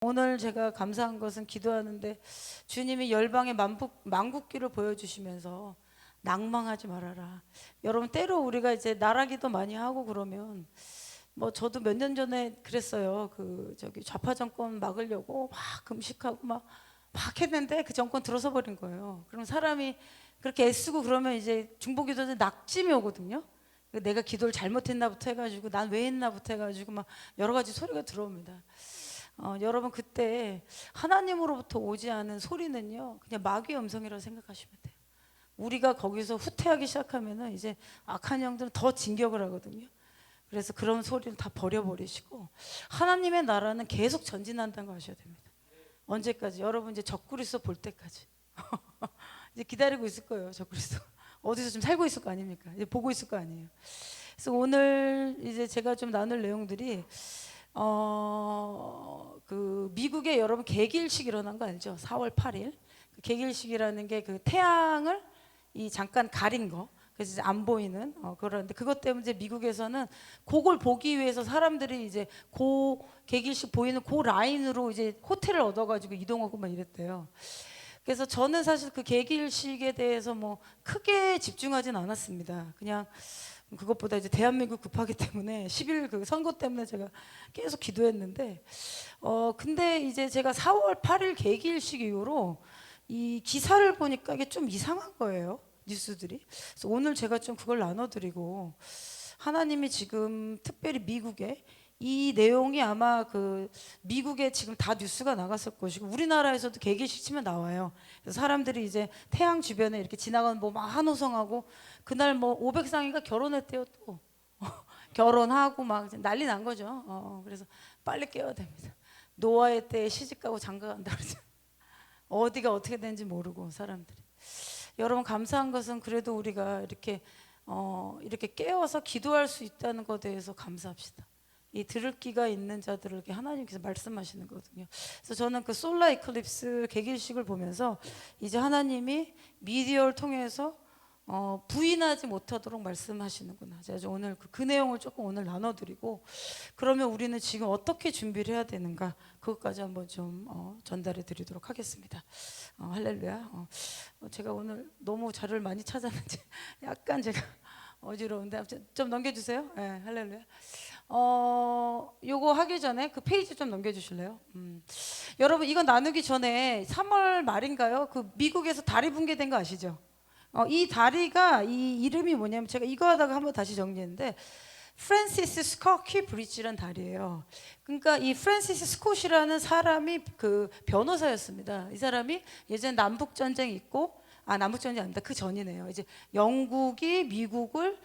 오늘 제가 감사한 것은 기도하는데 주님이 열방의 만국기를 보여주시면서 낭망하지 말아라. 여러분 때로 우리가 이제 나라기도 많이 하고 그러면 뭐 저도 몇 년 전에 그랬어요. 그 저기 좌파 정권 막으려고 막 금식하고 막 했는데 그 정권 들어서 버린 거예요. 그럼 사람이 그렇게 애쓰고 그러면 이제 중보기도는 낙심이 오거든요. 내가 기도를 잘못했나부터 해가지고 난 왜 했나부터 해가지고 막 여러 가지 소리가 들어옵니다. 여러분 그때 하나님으로부터 오지 않은 소리는요 그냥 마귀의 음성이라고 생각하시면 돼요. 우리가 거기서 후퇴하기 시작하면은 이제 악한 영들은 더 진격을 하거든요. 그래서 그런 소리를 다 버려버리시고 하나님의 나라는 계속 전진한다는 거 아셔야 됩니다. 언제까지? 여러분 이제 적그리스도 볼 때까지 이제 기다리고 있을 거예요. 적그리스도 어디서 좀 살고 있을 거 아닙니까? 이제 보고 있을 거 아니에요. 그래서 오늘 이제 제가 좀 나눌 내용들이 그 미국에 여러분 개길식 일어난 거 알죠? 4월 8일 그 개길식이라는 게 그 태양을 이 잠깐 가린 거, 그래서 이제 안 보이는 그런데 그것 때문에 이제 미국에서는 그걸 보기 위해서 사람들이 이제 고 개길식 보이는 그 라인으로 이제 호텔을 얻어가지고 이동하고 막 이랬대요. 그래서 저는 사실 그 개길식에 대해서 뭐 크게 집중하진 않았습니다. 그냥 그것보다 이제 대한민국 급하기 때문에 10일 그 선거 때문에 제가 계속 기도했는데 근데 이제 제가 4월 8일 개기일식 이후로 이 기사를 보니까 이게 좀 이상한 거예요. 뉴스들이. 그래서 오늘 제가 좀 그걸 나눠드리고 하나님이 지금 특별히 미국에 이 내용이 아마 그 미국에 지금 다 뉴스가 나갔을 것이고 우리나라에서도 개기식 치면 나와요. 그래서 사람들이 이제 태양 주변에 이렇게 지나가는 뭐 막 한호성하고 그날 뭐 500상인가 결혼했대요 또 결혼하고 막 난리 난 거죠. 그래서 빨리 깨워야 됩니다. 노아의 때에 시집가고 장가간다 그러죠. 어디가 어떻게 되는지 모르고 사람들이. 여러분 감사한 것은 그래도 우리가 이렇게 깨워서 기도할 수 있다는 것에 대해서 감사합시다. 이 들을 귀가 있는 자들에게 하나님께서 말씀하시는 거거든요. 그래서 저는 그 솔라 이클립스 개길식을 보면서 이제 하나님이 미디어를 통해서 부인하지 못하도록 말씀하시는구나. 제가 오늘 그 내용을 조금 오늘 나눠드리고 그러면 우리는 지금 어떻게 준비를 해야 되는가 그것까지 한번 좀 전달해 드리도록 하겠습니다. 할렐루야. 제가 오늘 너무 자료를 많이 찾았는지 약간 제가 어지러운데 좀 넘겨주세요. 네, 할렐루야. 요거 하기 전에 그 페이지 좀 넘겨주실래요? 여러분 이거 나누기 전에 3월 말인가요? 그 미국에서 다리 붕괴된 거 아시죠? 이 다리가 이 이름이 뭐냐면 제가 이거 하다가 한번 다시 정리했는데 프랜시스 스코키 브릿지라는 다리예요. 그러니까 이 프랜시스 스콧이라는 사람이 그 변호사였습니다. 이 사람이 예전에 남북 전쟁이 있고 남북 전쟁이 아닙니다. 그 전이네요. 이제 영국이 미국을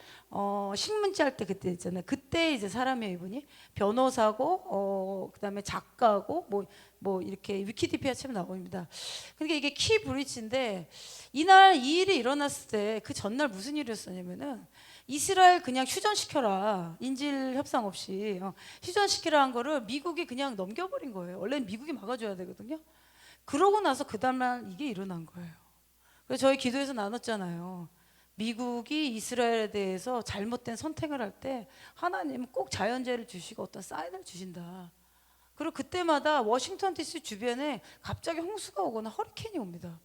식민지 할 때 그때 있잖아요. 그때 이제 사람이에요. 이분이 변호사고 그다음에 작가고 뭐 이렇게 위키디피아 치면 나옵니다. 그러니까 이게 키 브릿지인데 이날 이 일이 일어났을 때 그 전날 무슨 일이었었냐면은 이스라엘 그냥 휴전시켜라. 인질 협상 없이 휴전시키라 한 거를 미국이 그냥 넘겨버린 거예요. 원래는 미국이 막아줘야 되거든요. 그러고 나서 그 다음날 이게 일어난 거예요. 그래서 저희 기도에서 나눴잖아요. 미국이 이스라엘에 대해서 잘못된 선택을 할 때 하나님은 꼭 자연재해를 주시고 어떤 사인을 주신다. 그리고 그때마다 워싱턴 DC 주변에 갑자기 홍수가 오거나 허리케인이 옵니다.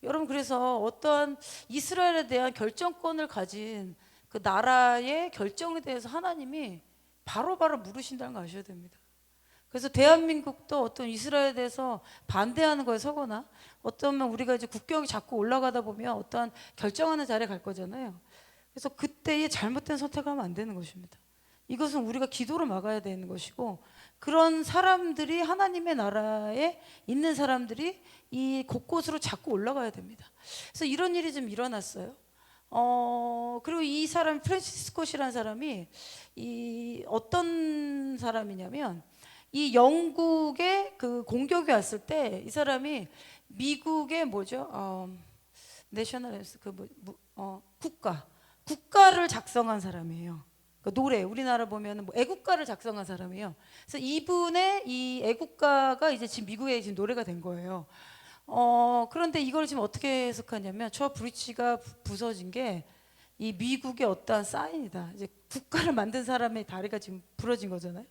여러분 그래서 어떠한 이스라엘에 대한 결정권을 가진 그 나라의 결정에 대해서 하나님이 바로바로 물으신다는 거 아셔야 됩니다. 그래서 대한민국도 어떤 이스라엘에 대해서 반대하는 거에 서거나 어쩌면 우리가 이제 국경이 자꾸 올라가다 보면 어떠한 결정하는 자리에 갈 거잖아요. 그래서 그때에 잘못된 선택을 하면 안 되는 것입니다. 이것은 우리가 기도로 막아야 되는 것이고 그런 사람들이 하나님의 나라에 있는 사람들이 이 곳곳으로 자꾸 올라가야 됩니다. 그래서 이런 일이 좀 일어났어요. 그리고 이 사람 프랜시스 스콧이라는 사람이 이 어떤 사람이냐면 이 영국에 그 공격이 왔을 때 이 사람이 미국의 뭐죠? 내셔널 국가를 작성한 사람이에요. 그 노래 우리나라 보면은 뭐 애국가를 작성한 사람이에요. 그래서 이분의 이 애국가가 이제 지금 미국에 지금 노래가 된 거예요. 그런데 이걸 지금 어떻게 해석하냐면 저 브릿지가 부서진 게 이 미국의 어떠한 사인이다. 이제 국가를 만든 사람의 다리가 지금 부러진 거잖아요.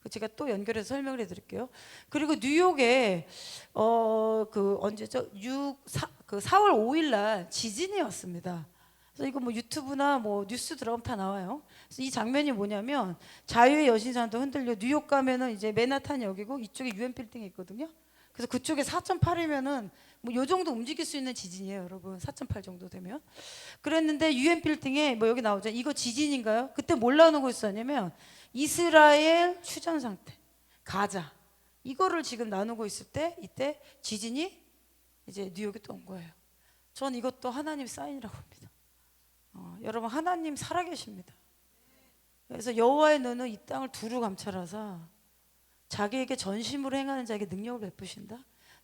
제가 또 연결해서 설명을 해드릴게요. 그리고 뉴욕에 그 언제죠? 4월 5일 날 지진이 왔습니다. 그래서 이거 뭐 유튜브나 뭐 뉴스 들어가면 다 나와요. 그래서 이 장면이 뭐냐면 자유의 여신상도 흔들려. 뉴욕 가면은 이제 맨하탄이 여기고 이쪽에 유엔 빌딩이 있거든요. 그래서 그쪽에 4.8이면은 뭐 요 정도 움직일 수 있는 지진이에요, 여러분. 4.8 정도 되면. 그랬는데 유엔 빌딩에 뭐 여기 나오죠. 이거 지진인가요? 그때 뭘 나오고 있었냐면 이스라엘 휴전 상태, 가자. 이거를 지금 나누고 있을 때 이때 지진이 이제 뉴욕에 또 온 거예요. 전 이것도 하나님 사인이라고 봅니다. 여러분 하나님 살아계십니다. 그래서 여호와의 눈은 이 땅을 두루 감찰하사 자기에게 전심으로 행하는 자에게 능력을 베푸신다.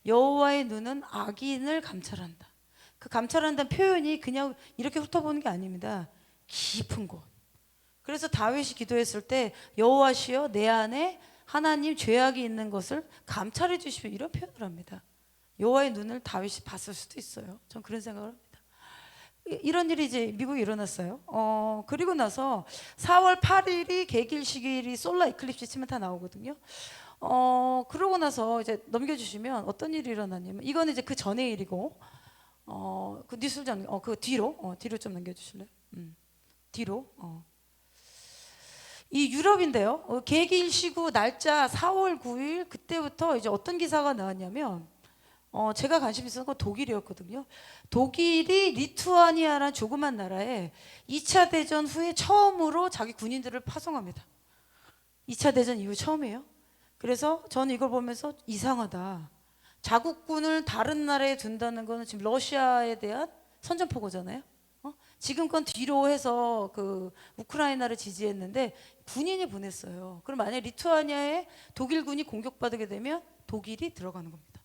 여호와의 눈은 악인을 감찰한다. 그 감찰한다는 표현이 그냥 이렇게 훑어보는 게 아닙니다. 깊은 곳. 그래서 다윗이 기도했을 때 여호와시여 내 안에 하나님 죄악이 있는 것을 감찰해 주시면 이런 표현을 합니다. 여호와의 눈을 다윗이 봤을 수도 있어요. 전 그런 생각을 합니다. 이런 일이 이제 미국에 일어났어요. 그리고 나서 4월 8일이 개길식일이 솔라 이클립스 치면 다 나오거든요. 그러고 나서 이제 넘겨주시면 어떤 일이 일어났냐면 이거는 이제 그 전의 일이고, 그 뉴스 그 뒤로 좀 넘겨주실래요? 뒤로. 이 유럽인데요. 개길시구 날짜 4월 9일 그때부터 이제 어떤 기사가 나왔냐면. 제가 관심 있었던 건 독일이었거든요. 독일이 리투아니아라는 조그만 나라에 2차 대전 후에 처음으로 자기 군인들을 파송합니다. 2차 대전 이후 처음이에요. 그래서 저는 이걸 보면서 이상하다. 자국군을 다른 나라에 둔다는 거는 지금 러시아에 대한 선전포고잖아요. 지금 건 뒤로 해서 그 우크라이나를 지지했는데 군인이 보냈어요. 그럼 만약에 리투아니아에 독일군이 공격받게 되면 독일이 들어가는 겁니다.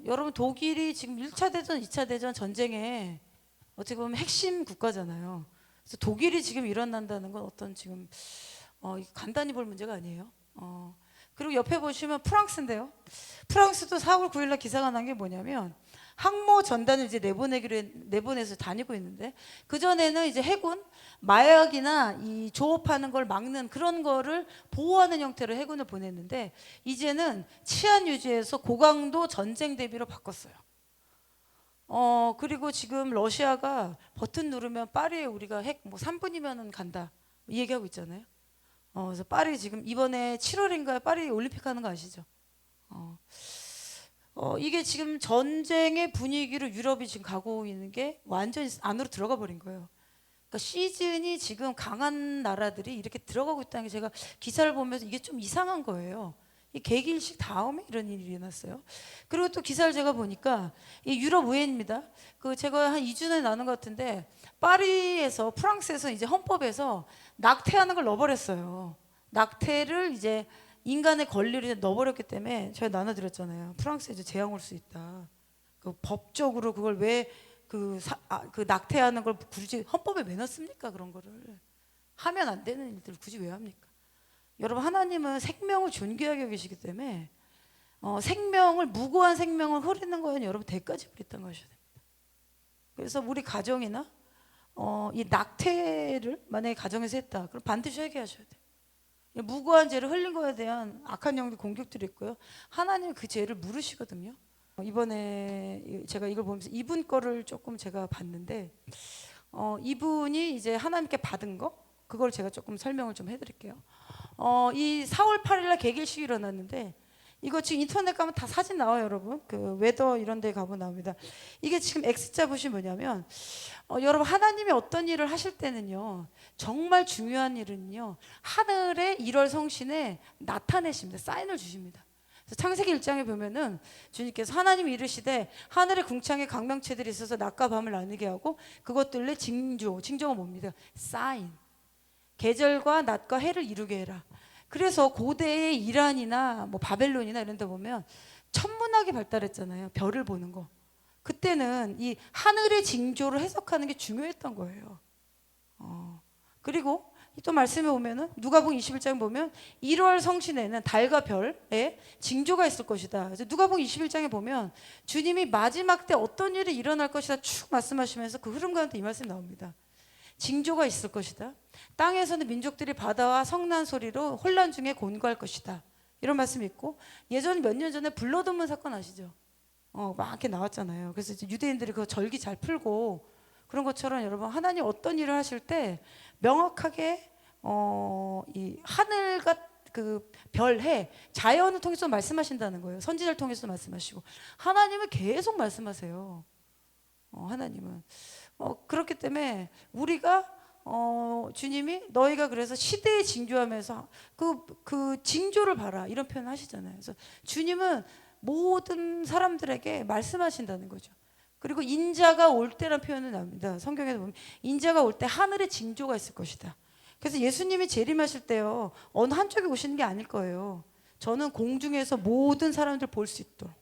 여러분 독일이 지금 1차 대전, 2차 대전 전쟁에 어떻게 보면 핵심 국가잖아요. 그래서 독일이 지금 일어난다는 건 어떤 지금 간단히 볼 문제가 아니에요. 그리고 옆에 보시면 프랑스인데요. 프랑스도 4월 9일 날 기사가 난 게 뭐냐면 항모 전단을 이제 내보내서 다니고 있는데 그 전에는 이제 해군 마약이나 이 조업하는 걸 막는 그런 거를 보호하는 형태로 해군을 보냈는데 이제는 치안 유지에서 고강도 전쟁 대비로 바꿨어요. 그리고 지금 러시아가 버튼 누르면 파리에 우리가 핵 뭐 3분이면은 간다 이 얘기하고 있잖아요. 그래서 파리 지금 이번에 7월인가에 파리 올림픽 하는 거 아시죠? 이게 지금 전쟁의 분위기로 유럽이 지금 가고 있는 게 완전히 안으로 들어가 버린 거예요. 그러니까 시즌이 지금 강한 나라들이 이렇게 들어가고 있다는 게 제가 기사를 보면서 이게 좀 이상한 거예요. 이 개기일식 다음에 이런 일이 일어났어요. 그리고 또 기사를 제가 보니까 이 유럽 의회입니다. 그 제가 한 2주 전에 나눈 것 같은데 파리에서 프랑스에서 이제 헌법에서 낙태하는 걸 넣어버렸어요. 낙태를 이제 인간의 권리를 넣어버렸기 때문에 제가 나눠드렸잖아요. 프랑스에 이제 재앙 올 수 있다. 그 법적으로 그걸 왜 그 낙태하는 걸 굳이 헌법에 왜 넣습니까? 그런 거를 하면 안 되는 일들을 굳이 왜 합니까? 여러분 하나님은 생명을 존귀하게 여기시기 때문에 생명을 무고한 생명을 흐리는 거에는 여러분 대가지 부렸다는 것이셔야 됩니다. 그래서 우리 가정이나 이 낙태를 만약에 가정에서 했다, 그럼 반드시 회개하셔야 돼요. 무고한 죄를 흘린 거에 대한 악한 영들 공격들이 있고요. 하나님 그 죄를 물으시거든요. 이번에 제가 이걸 보면서 이분 거를 조금 제가 봤는데 이분이 이제 하나님께 받은 거 그걸 제가 조금 설명을 좀 해드릴게요. 이 4월 8일날 개길식이 일어났는데 이거 지금 인터넷 가면 다 사진 나와요, 여러분. 그 웨더 이런 데 가면 나옵니다. 이게 지금 X자 보시면 뭐냐면 여러분 하나님이 어떤 일을 하실 때는요 정말 중요한 일은요 하늘의 1월 성신에 나타내십니다. 사인을 주십니다. 그래서 창세기 1장에 보면은 주님께서 하나님이 이르시되 하늘의 궁창에 강명체들이 있어서 낮과 밤을 나누게 하고 그것들의 징조가 뭡니다? 사인. 계절과 낮과 해를 이루게 해라. 그래서 고대의 이란이나 뭐 바벨론이나 이런 데 보면 천문학이 발달했잖아요. 별을 보는 거. 그때는 이 하늘의 징조를 해석하는 게 중요했던 거예요. 그리고 또 말씀에 보면은 누가복음 21장 보면 1월 성신에는 달과 별에 징조가 있을 것이다. 그래서 누가복음 21장에 보면 주님이 마지막 때 어떤 일이 일어날 것이다 쭉 말씀하시면서 그 흐름 가운데 이 말씀이 나옵니다. 징조가 있을 것이다. 땅에서는 민족들이 바다와 성난 소리로 혼란 중에 곤고할 것이다. 이런 말씀이 있고, 예전에 몇 년 전에 블러드문 사건 아시죠? 막 이렇게 나왔잖아요. 그래서 이제 유대인들이 그 절기 잘 풀고 그런 것처럼 여러분, 하나님 어떤 일을 하실 때 명확하게 이 하늘과 그 별, 해, 자연을 통해서 말씀하신다는 거예요. 선지자를 통해서 말씀하시고, 하나님은 계속 말씀하세요. 하나님은 그렇기 때문에 우리가 주님이 너희가 그래서 시대에 징조하면서 그 징조를 봐라 이런 표현 하시잖아요. 그래서 주님은 모든 사람들에게 말씀하신다는 거죠. 그리고 인자가 올 때란 표현은 나옵니다. 성경에서 보면 인자가 올 때 하늘에 징조가 있을 것이다. 그래서 예수님이 재림하실 때요, 어느 한쪽에 오시는 게 아닐 거예요. 저는 공중에서 모든 사람들 볼 수 있도록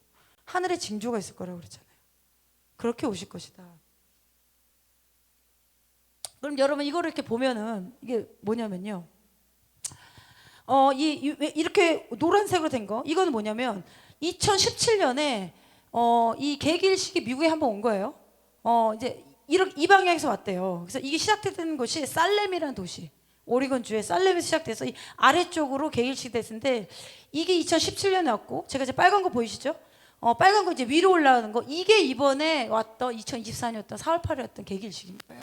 하늘에 징조가 있을 거라고 그랬잖아요. 그렇게 오실 것이다. 그럼 여러분, 이거를 이렇게 보면은 이게 뭐냐면요, 이렇게 노란색으로 된 거, 이거는 뭐냐면 2017년에 이 개기일식이 미국에 한번 온 거예요. 이제 이 방향에서 왔대요. 그래서 이게 시작됐던 곳이 살렘이라는 도시, 오리건주의 살렘에서 시작돼서 이 아래쪽으로 개기일식이 됐는데, 이게 2017년에 왔고, 제가 이제 빨간 거 보이시죠? 빨간 거 이제 위로 올라가는 거, 이게 이번에 왔던 2024년이었던 4월 8일 왔던 개기일식인 거예요.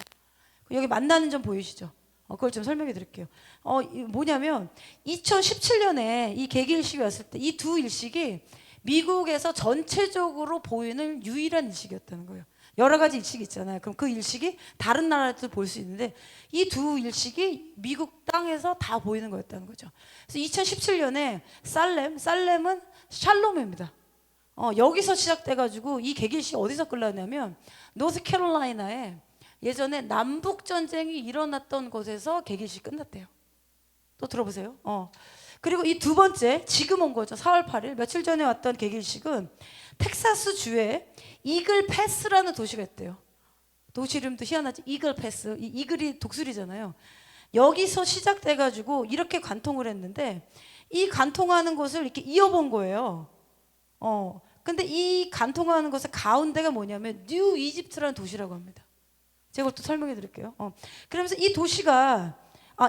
여기 만나는 점 보이시죠? 그걸 좀 설명해 드릴게요. 뭐냐면 2017년에 이 개기일식이 왔을 때 이 두 일식이 미국에서 전체적으로 보이는 유일한 일식이었다는 거예요. 여러 가지 일식이 있잖아요. 그럼 그 일식이 다른 나라에도 볼 수 있는데 이 두 일식이 미국 땅에서 다 보이는 거였다는 거죠. 그래서 2017년에 살렘은 샬롬입니다. 여기서 시작돼가지고 이 개기일식이 어디서 끝났냐면 노스캐롤라이나에 예전에 남북 전쟁이 일어났던 곳에서 개기일식 끝났대요. 또 들어보세요. 그리고 이 두 번째, 지금 온 거죠. 4월 8일 며칠 전에 왔던 개기일식은 텍사스 주에 이글 패스라는 도시가 있대요. 도시 이름도 희한하지. 이글 패스. 이 이글이 독수리잖아요. 여기서 시작돼가지고 이렇게 관통을 했는데, 이 관통하는 곳을 이렇게 이어본 거예요. 근데 이 관통하는 곳의 가운데가 뭐냐면 뉴 이집트라는 도시라고 합니다. 제가 또 설명해 드릴게요. 그러면서 이 도시가,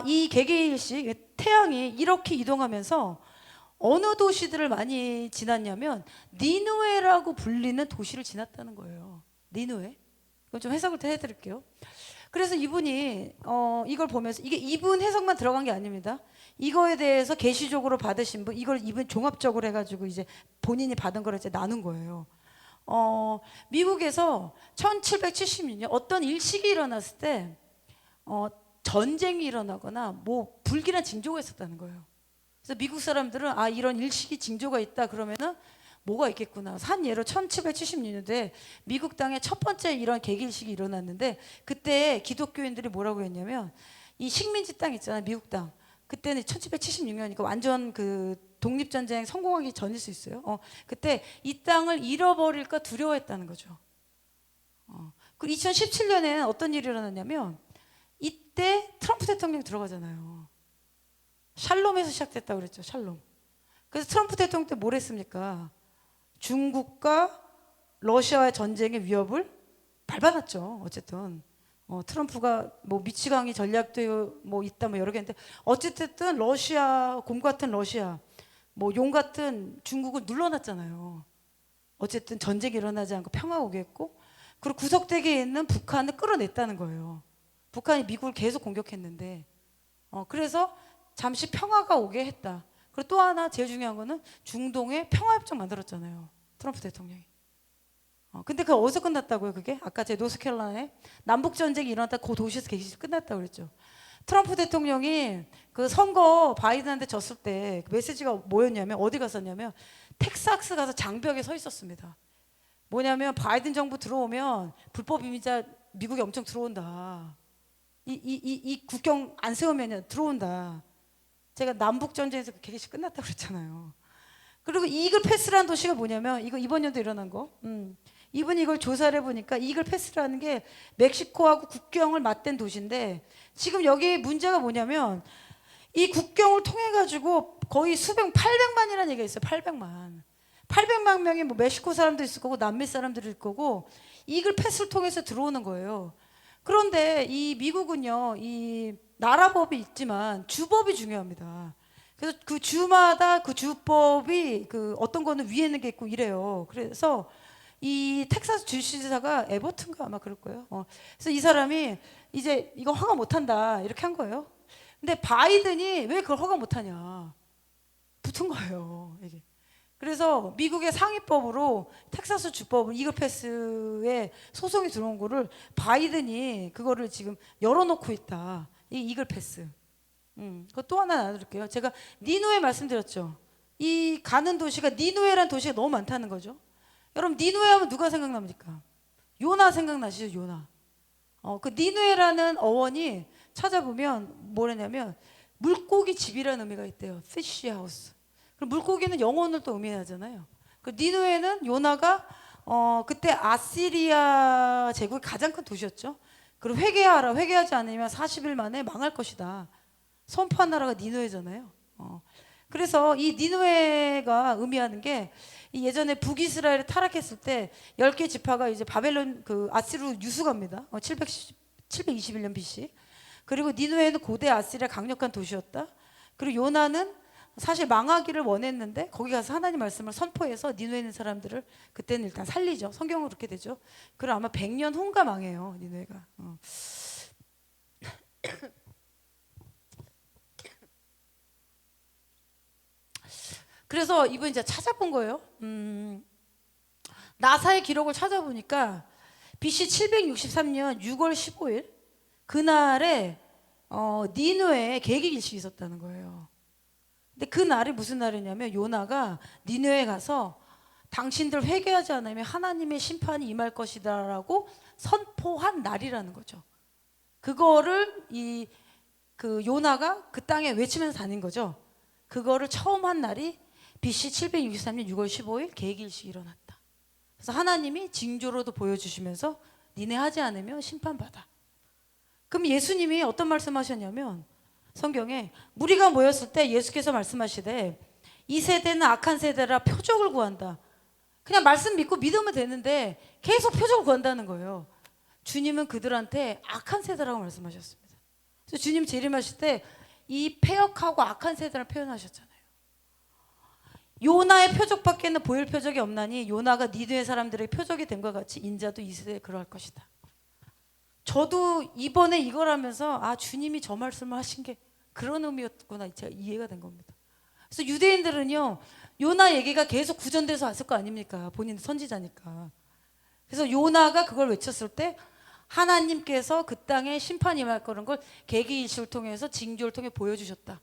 이 개개일씩 태양이 이렇게 이동하면서 어느 도시들을 많이 지났냐면 니누에라고 불리는 도시를 지났다는 거예요. 니누에. 이거 좀 해석을 해드릴게요. 그래서 이분이 이걸 보면서, 이게 이분 해석만 들어간 게 아닙니다. 이거에 대해서 계시적으로 받으신 분, 이걸 이분 종합적으로 해가지고 이제 본인이 받은 걸 이제 나눈 거예요. 미국에서 1776년 어떤 일식이 일어났을 때 전쟁이 일어나거나 뭐 불길한 징조가 있었다는 거예요. 그래서 미국 사람들은 이런 일식이 징조가 있다 그러면은 뭐가 있겠구나. 한 예로 1776년에 미국 땅에 첫 번째 이런 개기일식이 일어났는데, 그때 기독교인들이 뭐라고 했냐면, 이 식민지 땅 있잖아요, 미국 땅. 그때는 1776년이니까 완전 그 독립전쟁 성공하기 전일 수 있어요. 그때 이 땅을 잃어버릴까 두려워했다는 거죠. 그 2017년에는 어떤 일이 일어났냐면, 이때 트럼프 대통령이 들어가잖아요. 샬롬에서 시작됐다고 그랬죠. 샬롬. 그래서 트럼프 대통령 때 뭘 했습니까? 중국과 러시아와의 전쟁의 위협을 밟아놨죠. 어쨌든 트럼프가 뭐 미치광이 전략도 뭐 있다 뭐 여러 개 있는데, 어쨌든 러시아, 곰 같은 러시아, 뭐 용 같은 중국을 눌러놨잖아요. 어쨌든 전쟁이 일어나지 않고 평화 오게 했고, 그리고 구석대기에 있는 북한을 끌어냈다는 거예요. 북한이 미국을 계속 공격했는데, 그래서 잠시 평화가 오게 했다. 그리고 또 하나 제일 중요한 거는 중동에 평화협정 만들었잖아요. 트럼프 대통령이. 근데 그게 어디서 끝났다고요? 그게 아까 제 노스캐롤라이나에 남북전쟁이 일어났다 그 도시에서 개시식 끝났다고 그랬죠. 트럼프 대통령이 그 선거 바이든한테 졌을 때 그 메시지가 뭐였냐면, 어디 갔었냐면 텍사스 가서 장벽에 서 있었습니다. 뭐냐면 바이든 정부 들어오면 불법 이민자 미국에 엄청 들어온다. 이 국경 안 세우면 들어온다. 제가 남북 전쟁에서 그 개시식 끝났다고 그랬잖아요. 그리고 이글 패스라는 도시가 뭐냐면, 이거 이번 연도 일어난 거. 이분이 이걸 조사를 해보니까 이글 패스라는 게 멕시코하고 국경을 맞댄 도시인데, 지금 여기 문제가 뭐냐면 이 국경을 통해 가지고 거의 800만이라는 얘기가 있어요. 800만 명이 뭐 멕시코 사람도 있을 거고 남미 사람들이 있을 거고 이글 패스를 통해서 들어오는 거예요. 그런데 이 미국은요, 이 나라법이 있지만 주법이 중요합니다. 그래서 그 주마다 그 주법이 그 어떤 거는 위에 있는 게 있고 이래요. 그래서 이 텍사스 주지사가 에버튼가 아마 그럴 거예요. 그래서 이 사람이 이제 이거 허가 못 한다 이렇게 한 거예요. 근데 바이든이 왜 그걸 허가 못 하냐 붙은 거예요. 이게. 그래서 미국의 상위법으로 텍사스 주법을 이글 패스에 소송이 들어온 거를 바이든이 그거를 지금 열어놓고 있다. 이 이글 패스. 그거 또 하나 나눠드릴게요. 제가 니누에 말씀드렸죠. 이 가는 도시가 니누에라는 도시가 너무 많다는 거죠. 여러분 니누에 하면 누가 생각납니까? 요나 생각나시죠? 요나. 그 니누에라는 어원이 찾아보면 뭐라냐면 물고기 집이라는 의미가 있대요. fish house. 그럼 물고기는 영혼을 또 의미하잖아요. 그 니누에는 요나가 그때 아시리아 제국의 가장 큰 도시였죠. 그리고 회개하라. 회개하지 않으면 40일 만에 망할 것이다. 선포한 나라가 니누에잖아요. 그래서 이 니누에가 의미하는 게 예전에 북이스라엘이 타락했을 때 10개 지파가 이제 바벨론 그 아시르로 유수갑니다. 721년 BC. 그리고 니누에는 고대 아시리아 강력한 도시였다. 그리고 요나는 사실 망하기를 원했는데 거기 가서 하나님 말씀을 선포해서 니누에 있는 사람들을 그때는 일단 살리죠. 성경으로 그렇게 되죠. 그럼 아마 100년 후인가 망해요. 니누에가. 그래서 이분 이제 찾아본 거예요. 나사의 기록을 찾아보니까 BC 763년 6월 15일 그날에 니느웨에 계기일식이 있었다는 거예요. 근데 그 날이 무슨 날이냐면 요나가 니느웨에 가서 당신들 회개하지 않으면 하나님의 심판이 임할 것이다라고 선포한 날이라는 거죠. 그거를 그 요나가 그 땅에 외치면서 다닌 거죠. 그거를 처음 한 날이 BC 763년 6월 15일 계기일식이 일어났다. 그래서 하나님이 징조로도 보여주시면서 니네 하지 않으면 심판받아. 그럼 예수님이 어떤 말씀하셨냐면 성경에 무리가 모였을 때 예수께서 말씀하시되 이 세대는 악한 세대라 표적을 구한다. 그냥 말씀 믿고 믿으면 되는데 계속 표적을 구한다는 거예요. 주님은 그들한테 악한 세대라고 말씀하셨습니다. 그래서 주님 재림하실 때 이 패역하고 악한 세대를 표현하셨잖아요. 요나의 표적밖에는 보일 표적이 없나니 요나가 니느웨 사람들의 표적이 된 것 같이 인자도 이 세대에 그러할 것이다. 저도 이번에 이걸 하면서 주님이 저 말씀을 하신 게 그런 의미였구나 제가 이해가 된 겁니다. 그래서 유대인들은요 요나 얘기가 계속 구전돼서 왔을 거 아닙니까? 본인 선지자니까. 그래서 요나가 그걸 외쳤을 때 하나님께서 그 땅에 심판이 임할 거라는 걸 계기일식을 통해서 징조를 통해 보여주셨다.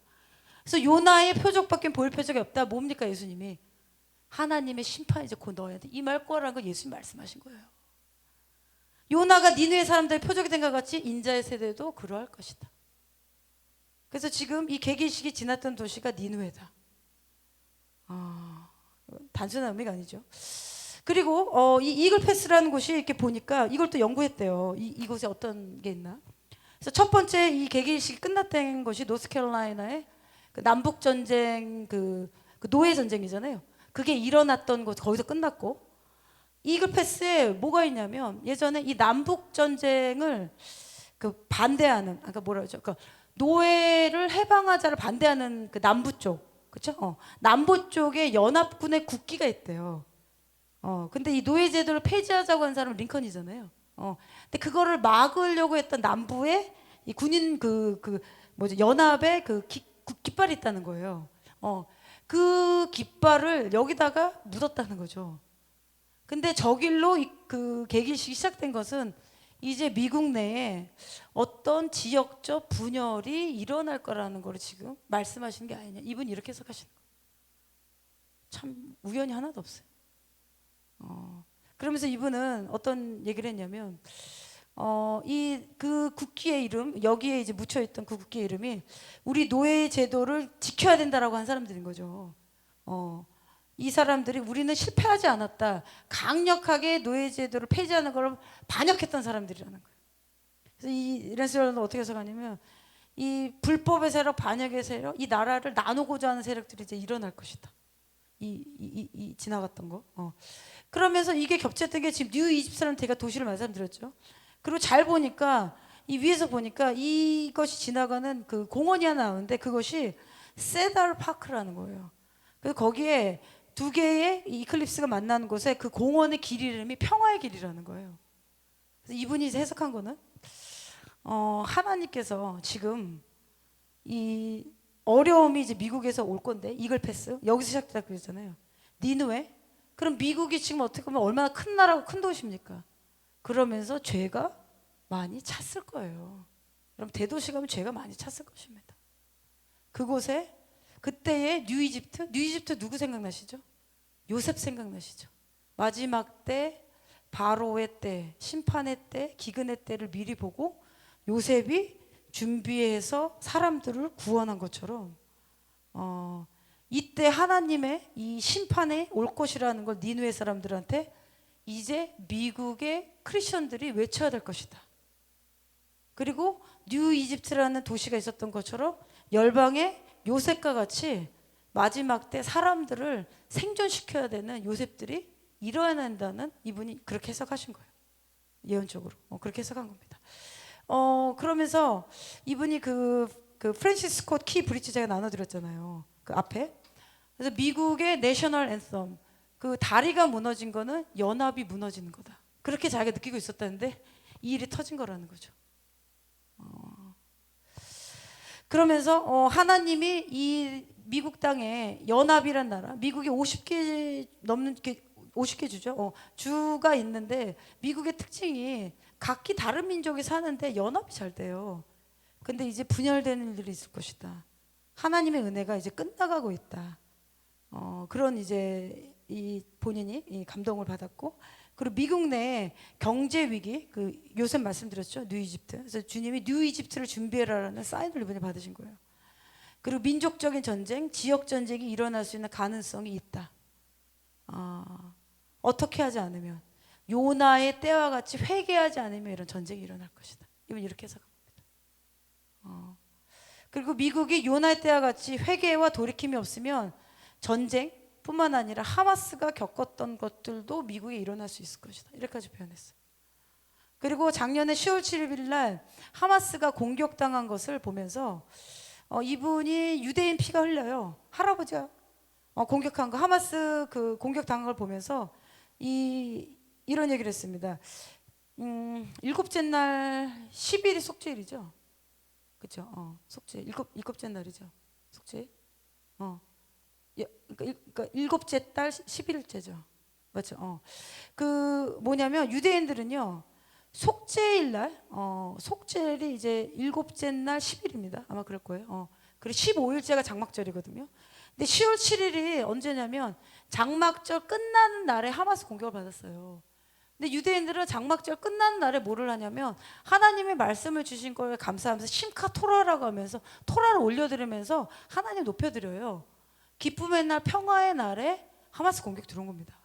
그래서 요나의 표적밖에 보일 표적이 없다. 뭡니까 예수님이? 하나님의 심판이 이제 곧 너희한테 임할 거라는 걸 예수님 말씀하신 거예요. 요나가 니느웨 사람들의 표적이 된 것 같이 인자의 세대도 그러할 것이다. 그래서 지금 이 계기일식이 지났던 도시가 니느웨다. 단순한 의미가 아니죠. 그리고 이 이글 패스라는 곳이 이렇게 보니까 이걸 또 연구했대요. 이곳에 어떤 게 있나? 그래서 첫 번째 이 계기일식이 끝났던 것이 노스캐롤라이나의 그 남북 전쟁 그 노예 전쟁이잖아요. 그게 일어났던 곳 거기서 끝났고 이글 패스에 뭐가 있냐면 예전에 이 남북 전쟁을 그 반대하는 그러니까 뭐라 그러죠? 그러니까 노예를 해방하자를 반대하는 그 남부 쪽 그렇죠? 남부 쪽에 연합군의 국기가 있대요. 근데 이 노예 제도를 폐지하자고 한 사람은 링컨이잖아요. 근데 그거를 막으려고 했던 남부에 이 군인 뭐지 연합의 깃발이 있다는 거예요. 그 깃발을 여기다가 묻었다는 거죠. 근데 저길로 그 계기식이 시작된 것은 이제 미국 내에 어떤 지역적 분열이 일어날 거라는 걸 지금 말씀하시는 게 아니냐. 이분이 이렇게 해석하시는 거예요. 참 우연이 하나도 없어요. 그러면서 이분은 어떤 얘기를 했냐면 그 국기의 이름 여기에 이제 묻혀있던 그 국기의 이름이 우리 노예 제도를 지켜야 된다라고 한 사람들인 거죠. 이 사람들이 우리는 실패하지 않았다. 강력하게 노예 제도를 폐지하는 걸 반역했던 사람들이라는 거예요. 그래서 이 랜스런은 어떻게 해석하냐면 이 불법의 세력, 반역의 세력, 이 나라를 나누고자 하는 세력들이 이제 일어날 것이다. 이 지나갔던 거. 그러면서 이게 겹쳤던 게 지금 뉴 이집트라는 제가 도시를 말씀드렸죠. 그리고 잘 보니까 이 위에서 보니까 이것이 지나가는 그 공원이 하나 나오는데 그것이 세달 파크라는 거예요. 그래서 거기에 두 개의 이 이클립스가 만나는 곳에 그 공원의 길 이름이 평화의 길이라는 거예요. 그래서 이분이 이제 해석한 거는 하나님께서 지금 이 어려움이 이제 미국에서 올 건데 이글 패스 여기서 시작됐다 그랬잖아요. 니느웨. 그럼 미국이 지금 어떻게 보면 얼마나 큰 나라고 큰 도시입니까? 그러면서 죄가 많이 찼을 거예요. 그럼 대도시 가면 죄가 많이 찼을 것입니다. 그곳에 그때의 뉴 이집트 누구 생각나시죠? 요셉 생각나시죠? 마지막 때 바로의 때, 심판의 때, 기근의 때를 미리 보고 요셉이 준비해서 사람들을 구원한 것처럼 이때 하나님의 이 심판에 올 것이라는 걸 니느웨 사람들한테 이제 미국의 크리스천들이 외쳐야 될 것이다. 그리고 뉴 이집트라는 도시가 있었던 것처럼 열방의 요셉과 같이 마지막 때 사람들을 생존시켜야 되는 요셉들이 일어난다는 이분이 그렇게 해석하신 거예요. 예언적으로 그렇게 해석한 겁니다. 그러면서 이분이 그 프랜시스 스콧 키 브리지 제가 나눠드렸잖아요. 그 앞에. 그래서 미국의 내셔널 앤썸 그 다리가 무너진 거는 연합이 무너지는 거다. 그렇게 자기가 느끼고 있었다는데 이 일이 터진 거라는 거죠. 그러면서 하나님이 이 미국 땅에 연합이란 나라, 미국에 50개 넘는 50개 주죠. 주가 있는데 미국의 특징이 각기 다른 민족이 사는데 연합이 잘 돼요. 근데 이제 분열되는 일들이 있을 것이다. 하나님의 은혜가 이제 끝나가고 있다. 그런 이제 이 본인이 이 감동을 받았고, 그리고 미국 내 경제 위기, 그 요셉 말씀드렸죠, 뉴 이집트. 그래서 주님이 뉴 이집트를 준비해라라는 사인을 이번에 받으신 거예요. 그리고 민족적인 전쟁, 지역 전쟁이 일어날 수 있는 가능성이 있다. 어떻게 하지 않으면 요나의 때와 같이 회개하지 않으면 이런 전쟁이 일어날 것이다. 이번 이렇게 해석합니다. 그리고 미국이 요나의 때와 같이 회개와 돌이킴이 없으면 전쟁뿐만 아니라 하마스가 겪었던 것들도 미국에 일어날 수 있을 것이다. 이렇게까지 표현했어요. 그리고 작년에 10월 7일 날 하마스가 공격당한 것을 보면서 이분이 유대인 피가 흘려요. 할아버지가 공격한 거, 하마스 그 공격당한 걸 보면서 이런 얘기를 했습니다. 일곱째 날 10일이 속죄일이죠. 그렇죠? 속죄 일곱째 날이죠. 속죄. 그러니까 일곱째 달 10일째죠. 맞죠? 그 뭐냐면 유대인들은요. 속죄일 날 속죄일이 이제 일곱째 날 10일입니다. 아마 그럴 거예요. 그리고 15일째가 장막절이거든요. 근데 10월 7일이 언제냐면 장막절 끝나는 날에 하마스 공격을 받았어요. 근데 유대인들은 장막절 끝나는 날에 뭐를 하냐면 하나님의 말씀을 주신 거에 감사하면서 심카 토라라고 하면서 토라를 올려드리면서 하나님 높여드려요. 기쁨의 날, 평화의 날에 하마스 공격 들어온 겁니다.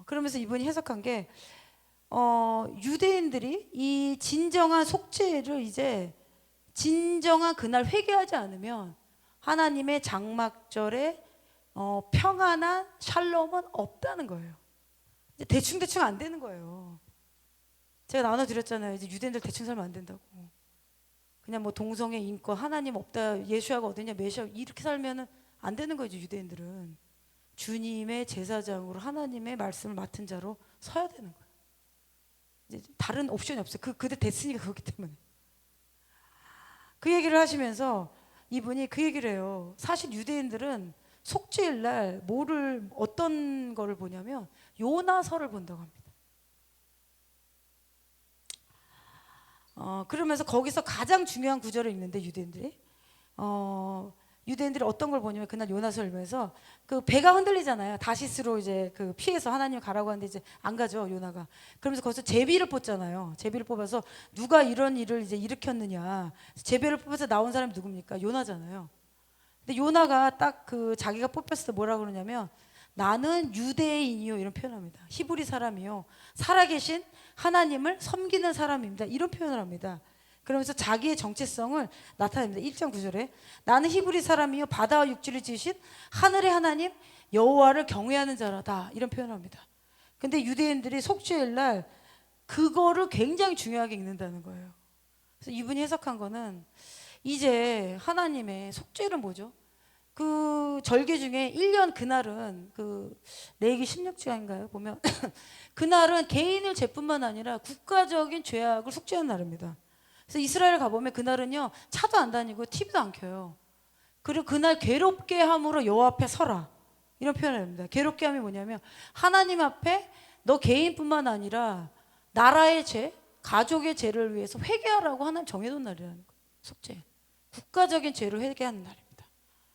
그러면서 이분이 해석한 게 유대인들이 이 진정한 속죄를 이제 진정한 그날 회개하지 않으면 하나님의 장막절에 평안한 샬롬은 없다는 거예요. 이제 대충 안 되는 거예요. 제가 나눠드렸잖아요. 이제 유대인들 대충 살면 안 된다고. 그냥 뭐 동성애 인권 하나님 없다, 예수야가 어디냐, 메시아 이렇게 살면은 안 되는 거죠. 유대인들은 주님의 제사장으로 하나님의 말씀을 맡은 자로 서야 되는 거예요. 이제 다른 옵션이 없어요. 그대 됐으니까 그렇기 때문에. 그 얘기를 하시면서 이분이 그 얘기를 해요. 사실 유대인들은 속죄일 날 어떤 거를 보냐면 요나서를 본다고 합니다. 그러면서 거기서 가장 중요한 구절을 읽는데 유대인들이 어떤 걸 보냐면 그날 요나서를 보면서 그 배가 흔들리잖아요. 다시스로 이제 그 피해서 하나님 가라고 하는데 이제 안 가죠, 요나가. 그러면서 거기서 제비를 뽑잖아요. 제비를 뽑아서 누가 이런 일을 이제 일으켰느냐. 제비를 뽑아서 나온 사람이 누굽니까? 요나잖아요. 근데 요나가 딱 그 자기가 뽑혔을 때 뭐라고 그러냐면 나는 유대인이요 이런 표현합니다. 히브리 사람이요 살아계신 하나님을 섬기는 사람입니다. 이런 표현을 합니다. 그러면서 자기의 정체성을 나타냅니다. 1장 9절에 나는 히브리 사람이요 바다와 육지를 지으신 하늘의 하나님 여호와를 경외하는 자라다 이런 표현을 합니다. 근데 유대인들이 속죄일 날 그거를 굉장히 중요하게 읽는다는 거예요. 그래서 이분이 해석한 거는 이제 하나님의 속죄는 뭐죠? 그 절기 중에 1년 그날은 그 레위기 16장인가요? 보면 그날은 개인의 죄뿐만 아니라 국가적인 죄악을 속죄하는 날입니다. 그래서 이스라엘 가보면 그날은요 차도 안 다니고 TV도 안 켜요. 그리고 그날 괴롭게 함으로 여호와 앞에 서라 이런 표현을 합니다. 괴롭게 함이 뭐냐면 하나님 앞에 너 개인뿐만 아니라 나라의 죄, 가족의 죄를 위해서 회개하라고 하나님 정해놓은 날이라는 거예요. 속죄. 국가적인 죄를 회개하는 날입니다.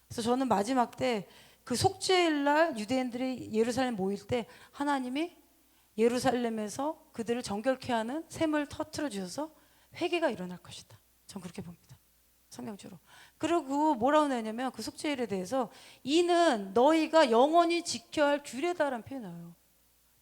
그래서 저는 마지막 때 그 속죄일 날 유대인들이 예루살렘 모일 때 하나님이 예루살렘에서 그들을 정결케 하는 샘을 터뜨려 주셔서 회개가 일어날 것이다. 전 그렇게 봅니다. 성경적으로. 그리고 뭐라고 내냐면 그 속죄일에 대해서 이는 너희가 영원히 지켜야 할 규례다라는 표현을 해요.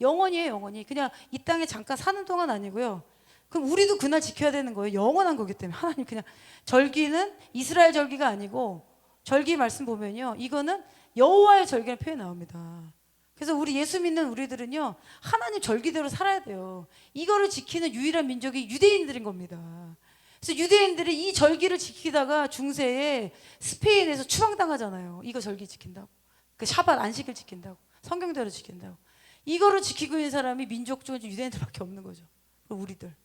영원히에요, 영원히. 그냥 이 땅에 잠깐 사는 동안 아니고요. 그럼 우리도 그날 지켜야 되는 거예요. 영원한 거기 때문에. 하나님 그냥 절기는 이스라엘 절기가 아니고 절기 말씀 보면요. 이거는 여호와의 절기라는 표현이 나옵니다. 그래서 우리 예수 믿는 우리들은요. 하나님 절기대로 살아야 돼요. 이거를 지키는 유일한 민족이 유대인들인 겁니다. 그래서 유대인들이 이 절기를 지키다가 중세에 스페인에서 추방당하잖아요. 이거 절기 지킨다고. 그 샤밧 안식일 지킨다고. 성경대로 지킨다고. 이거를 지키고 있는 사람이 민족적으로 유대인들밖에 없는 거죠. 우리들.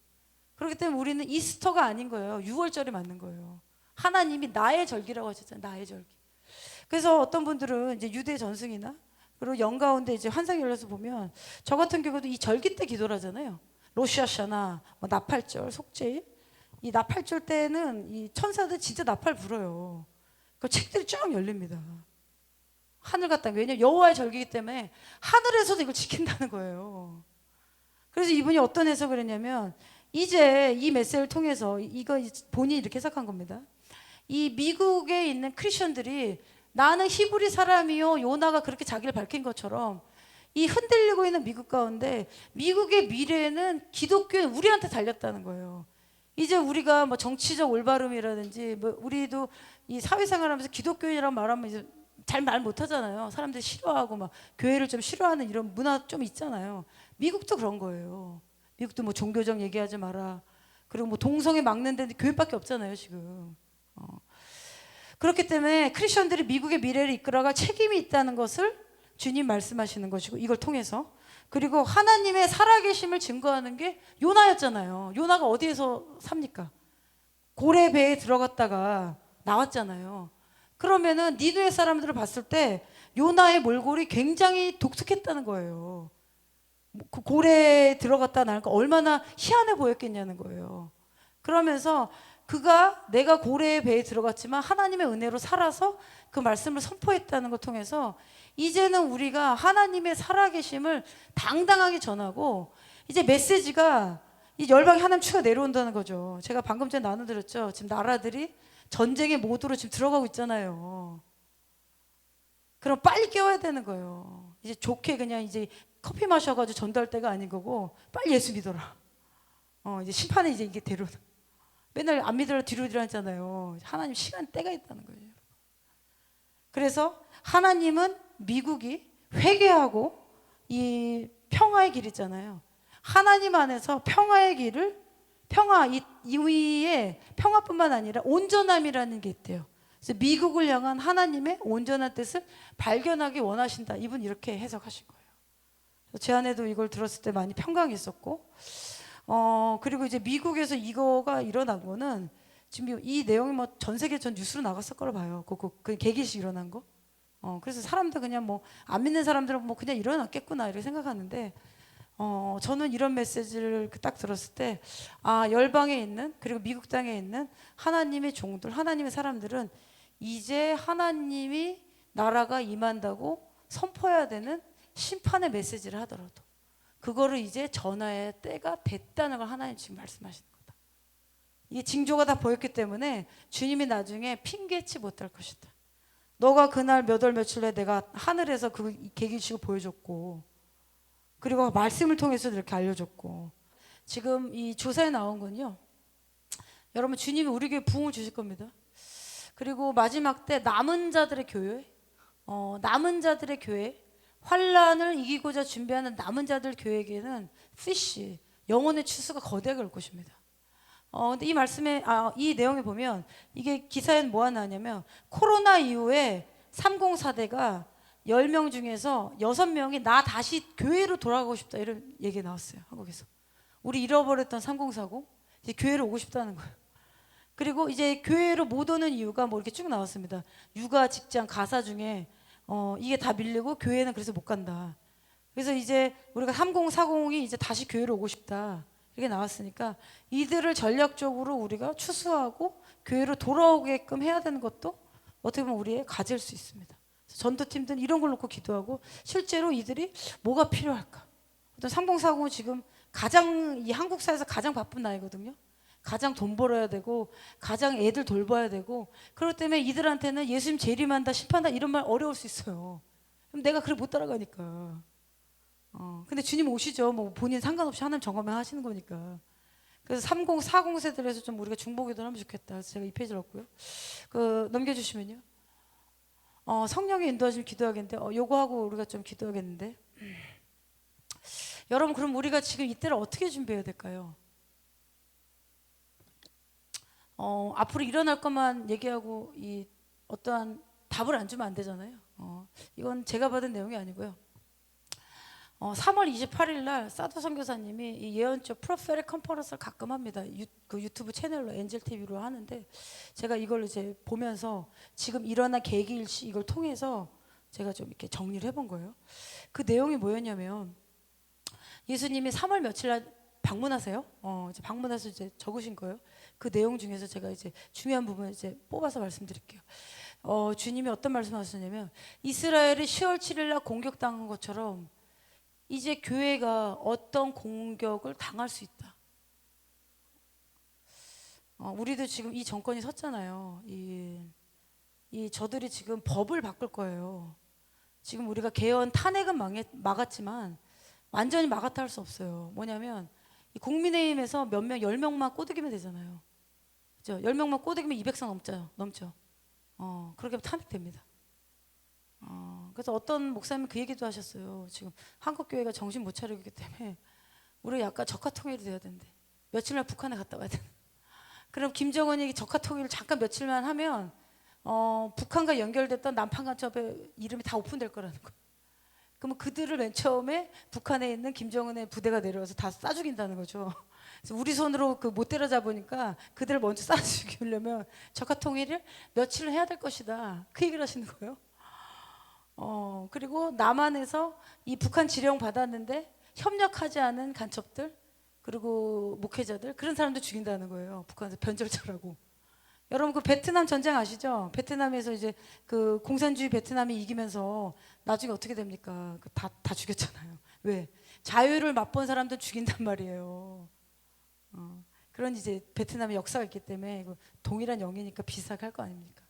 그렇기 때문에 우리는 이스터가 아닌 거예요. 6월절이 맞는 거예요. 하나님이 나의 절기라고 하셨잖아요. 나의 절기. 그래서 어떤 분들은 이제 유대 전승이나 그리고 영 가운데 이제 환상이 열려서 보면 저 같은 경우도 이 절기 때 기도를 하잖아요. 로시아샤나 뭐 나팔절, 속죄일. 이 나팔절 때는 이 천사들 진짜 나팔 불어요. 그 책들이 쭉 열립니다. 하늘 같다. 왜냐면 여호와의 절기이기 때문에 하늘에서도 이걸 지킨다는 거예요. 그래서 이분이 어떤 해석을 했냐면 이제 이 메시지를 통해서 이거 본인이 이렇게 해석한 겁니다. 이 미국에 있는 크리스천들이 나는 히브리 사람이요 요나가 그렇게 자기를 밝힌 것처럼 이 흔들리고 있는 미국 가운데 미국의 미래는 기독교는 우리한테 달렸다는 거예요. 이제 우리가 뭐 정치적 올바름이라든지 뭐 우리도 이 사회생활하면서 기독교인이라고 말하면 이제 잘 말 못하잖아요. 사람들이 싫어하고 막 교회를 좀 싫어하는 이런 문화 좀 있잖아요. 미국도 그런 거예요. 미국도 뭐 종교적 얘기하지 마라. 그리고 뭐 동성애 막는 데는 교회밖에 없잖아요 지금. 그렇기 때문에 크리스천들이 미국의 미래를 이끌어갈 책임이 있다는 것을 주님 말씀하시는 것이고 이걸 통해서 그리고 하나님의 살아계심을 증거하는 게 요나였잖아요. 요나가 어디에서 삽니까? 고래 배에 들어갔다가 나왔잖아요. 그러면은 니느웨 사람들을 봤을 때 요나의 몰골이 굉장히 독특했다는 거예요. 그 고래에 들어갔다 나니까 얼마나 희한해 보였겠냐는 거예요. 그러면서 그가 내가 고래의 배에 들어갔지만 하나님의 은혜로 살아서 그 말씀을 선포했다는 것 통해서 이제는 우리가 하나님의 살아계심을 당당하게 전하고 이제 메시지가 이 열방의 하나님 추가 내려온다는 거죠. 제가 방금 전에 나눠드렸죠. 지금 나라들이 전쟁의 모드로 지금 들어가고 있잖아요. 그럼 빨리 깨워야 되는 거예요. 이제 좋게 그냥 이제 커피 마셔가지고 전도할 때가 아닌 거고 빨리 예수 믿어라. 이제 심판에 이제 이게 데려오는. 맨날 안 믿으라 뒤로 하잖아요. 하나님 시간 때가 있다는 거예요. 그래서 하나님은 미국이 회개하고 이 평화의 길이잖아요. 하나님 안에서 평화의 길을 이 위에 평화뿐만 아니라 온전함이라는 게 있대요. 그래서 미국을 향한 하나님의 온전한 뜻을 발견하기 원하신다. 이분 이렇게 해석하신 거예요. 제 아내도 이걸 들었을 때 많이 평강이 있었고 그리고 이제 미국에서 이거가 일어난 거는 지금 이 내용이 뭐 전 세계 전 뉴스로 나갔을 거로 봐요. 그 개기식 일어난 거. 그래서 사람들 그냥 뭐 안 믿는 사람들은 뭐 그냥 일어났겠구나 이렇게 생각하는데 저는 이런 메시지를 딱 들었을 때 열방에 있는 그리고 미국 땅에 있는 하나님의 종들, 하나님의 사람들은 이제 하나님이 나라가 임한다고 선포해야 되는 심판의 메시지를 하더라도 그거를 이제 전화의 때가 됐다는 걸 하나님 지금 말씀하시는 거다. 이게 징조가 다 보였기 때문에 주님이 나중에 핑계치 못할 것이다. 너가 그날 몇 월 며칠 내 내가 하늘에서 그 계기식을 보여줬고 그리고 말씀을 통해서도 이렇게 알려줬고 지금 이 조사에 나온 건요. 여러분 주님이 우리에게 부흥을 주실 겁니다. 그리고 마지막 때 남은 자들의 교회 남은 자들의 교회 환란을 이기고자 준비하는 남은 자들 교회에게는 피쉬 영혼의 추수가 거대하게 올 것입니다. 근데 이 말씀에, 이 내용에 보면 이게 기사에는 뭐 하나 하냐면 코로나 이후에 30사대가 10명 중에서 6명이 나 다시 교회로 돌아가고 싶다 이런 얘기 나왔어요. 한국에서. 우리 잃어버렸던 3040 이제 교회로 오고 싶다는 거예요. 그리고 이제 교회로 못 오는 이유가 뭐 이렇게 쭉 나왔습니다. 육아, 직장, 가사 중에 이게 다 밀리고 교회는 그래서 못 간다. 그래서 이제 우리가 3040이 이제 다시 교회로 오고 싶다. 이게 나왔으니까 이들을 전략적으로 우리가 추수하고 교회로 돌아오게끔 해야 되는 것도 어떻게 보면 우리의 과제일 수 있습니다. 전도팀들은 이런 걸 놓고 기도하고 실제로 이들이 뭐가 필요할까? 어떤 3040은 지금 가장 이 한국 사회에서 가장 바쁜 나이거든요. 가장 돈 벌어야 되고 가장 애들 돌봐야 되고 그렇기 때문에 이들한테는 예수님 재림한다 심판다 이런 말 어려울 수 있어요. 그럼 내가 그걸 못 따라가니까. 근데 주님 오시죠. 뭐 본인 상관없이 하나님 점검을 하시는 거니까. 그래서 30, 40 세대에서 좀 우리가 중보기도를 하면 좋겠다. 그래서 제가 이 페이지를 얻고요. 넘겨주시면요. 성령의 인도하시면 기도하겠는데, 요거 하고 우리가 좀 기도하겠는데. 여러분, 그럼 우리가 지금 이때를 어떻게 준비해야 될까요? 앞으로 일어날 것만 얘기하고 이 어떠한 답을 안 주면 안 되잖아요. 이건 제가 받은 내용이 아니고요. 3월 28일 날 사도 선교사님이 이 예언적 프로페릭 컨퍼런스를 가끔 합니다. 그 유튜브 채널로 엔젤 TV로 하는데 제가 이걸 이제 보면서 지금 일어난 계기일시 이걸 통해서 제가 좀 이렇게 정리를 해본 거예요. 그 내용이 뭐였냐면 예수님이 3월 며칠 날 방문하세요. 이제 방문해서 이제 적으신 거예요. 그 내용 중에서 제가 이제 중요한 부분을 이제 뽑아서 말씀드릴게요. 주님이 어떤 말씀하셨냐면 이스라엘이 10월 7일 날 공격당한 것처럼 이제 교회가 어떤 공격을 당할 수 있다. 우리도 지금 이 정권이 섰잖아요. 저들이 지금 법을 바꿀 거예요. 지금 우리가 개헌 탄핵은 막았지만 완전히 막았다 할 수 없어요. 뭐냐면 이 국민의힘에서 몇 명, 10명만 꼬드기면 되잖아요. 그죠? 10명만 꼬드기면 200석 넘죠. 그렇게 하면 탄핵됩니다. 그래서 어떤 목사님은 그 얘기도 하셨어요. 지금 한국 교회가 정신 못 차리기 때문에 우리 약간 적화 통일이 돼야 된대. 며칠만 북한에 갔다 와야 돼. 그럼 김정은이 적화 통일을 잠깐 며칠만 하면 북한과 연결됐던 남한 간첩의 이름이 다 오픈될 거라는 거예요. 그러면 그들을 맨 처음에 북한에 있는 김정은의 부대가 내려와서 다 쏴 죽인다는 거죠. 그래서 우리 손으로 그 못 때려잡으니까 그들을 먼저 쏴 죽이려면 적화 통일을 며칠을 해야 될 것이다. 그 얘기를 하시는 거예요. 그리고 남한에서 이 북한 지령 받았는데 협력하지 않은 간첩들 그리고 목회자들 그런 사람들 죽인다는 거예요. 북한에서 변절자라고. 여러분 그 베트남 전쟁 아시죠? 베트남에서 이제 그 공산주의 베트남이 이기면서 나중에 어떻게 됩니까? 다 죽였잖아요. 왜? 자유를 맛본 사람들 죽인단 말이에요. 그런 이제 베트남의 역사가 있기 때문에 동일한 영이니까 비슷하게 할 거 아닙니까?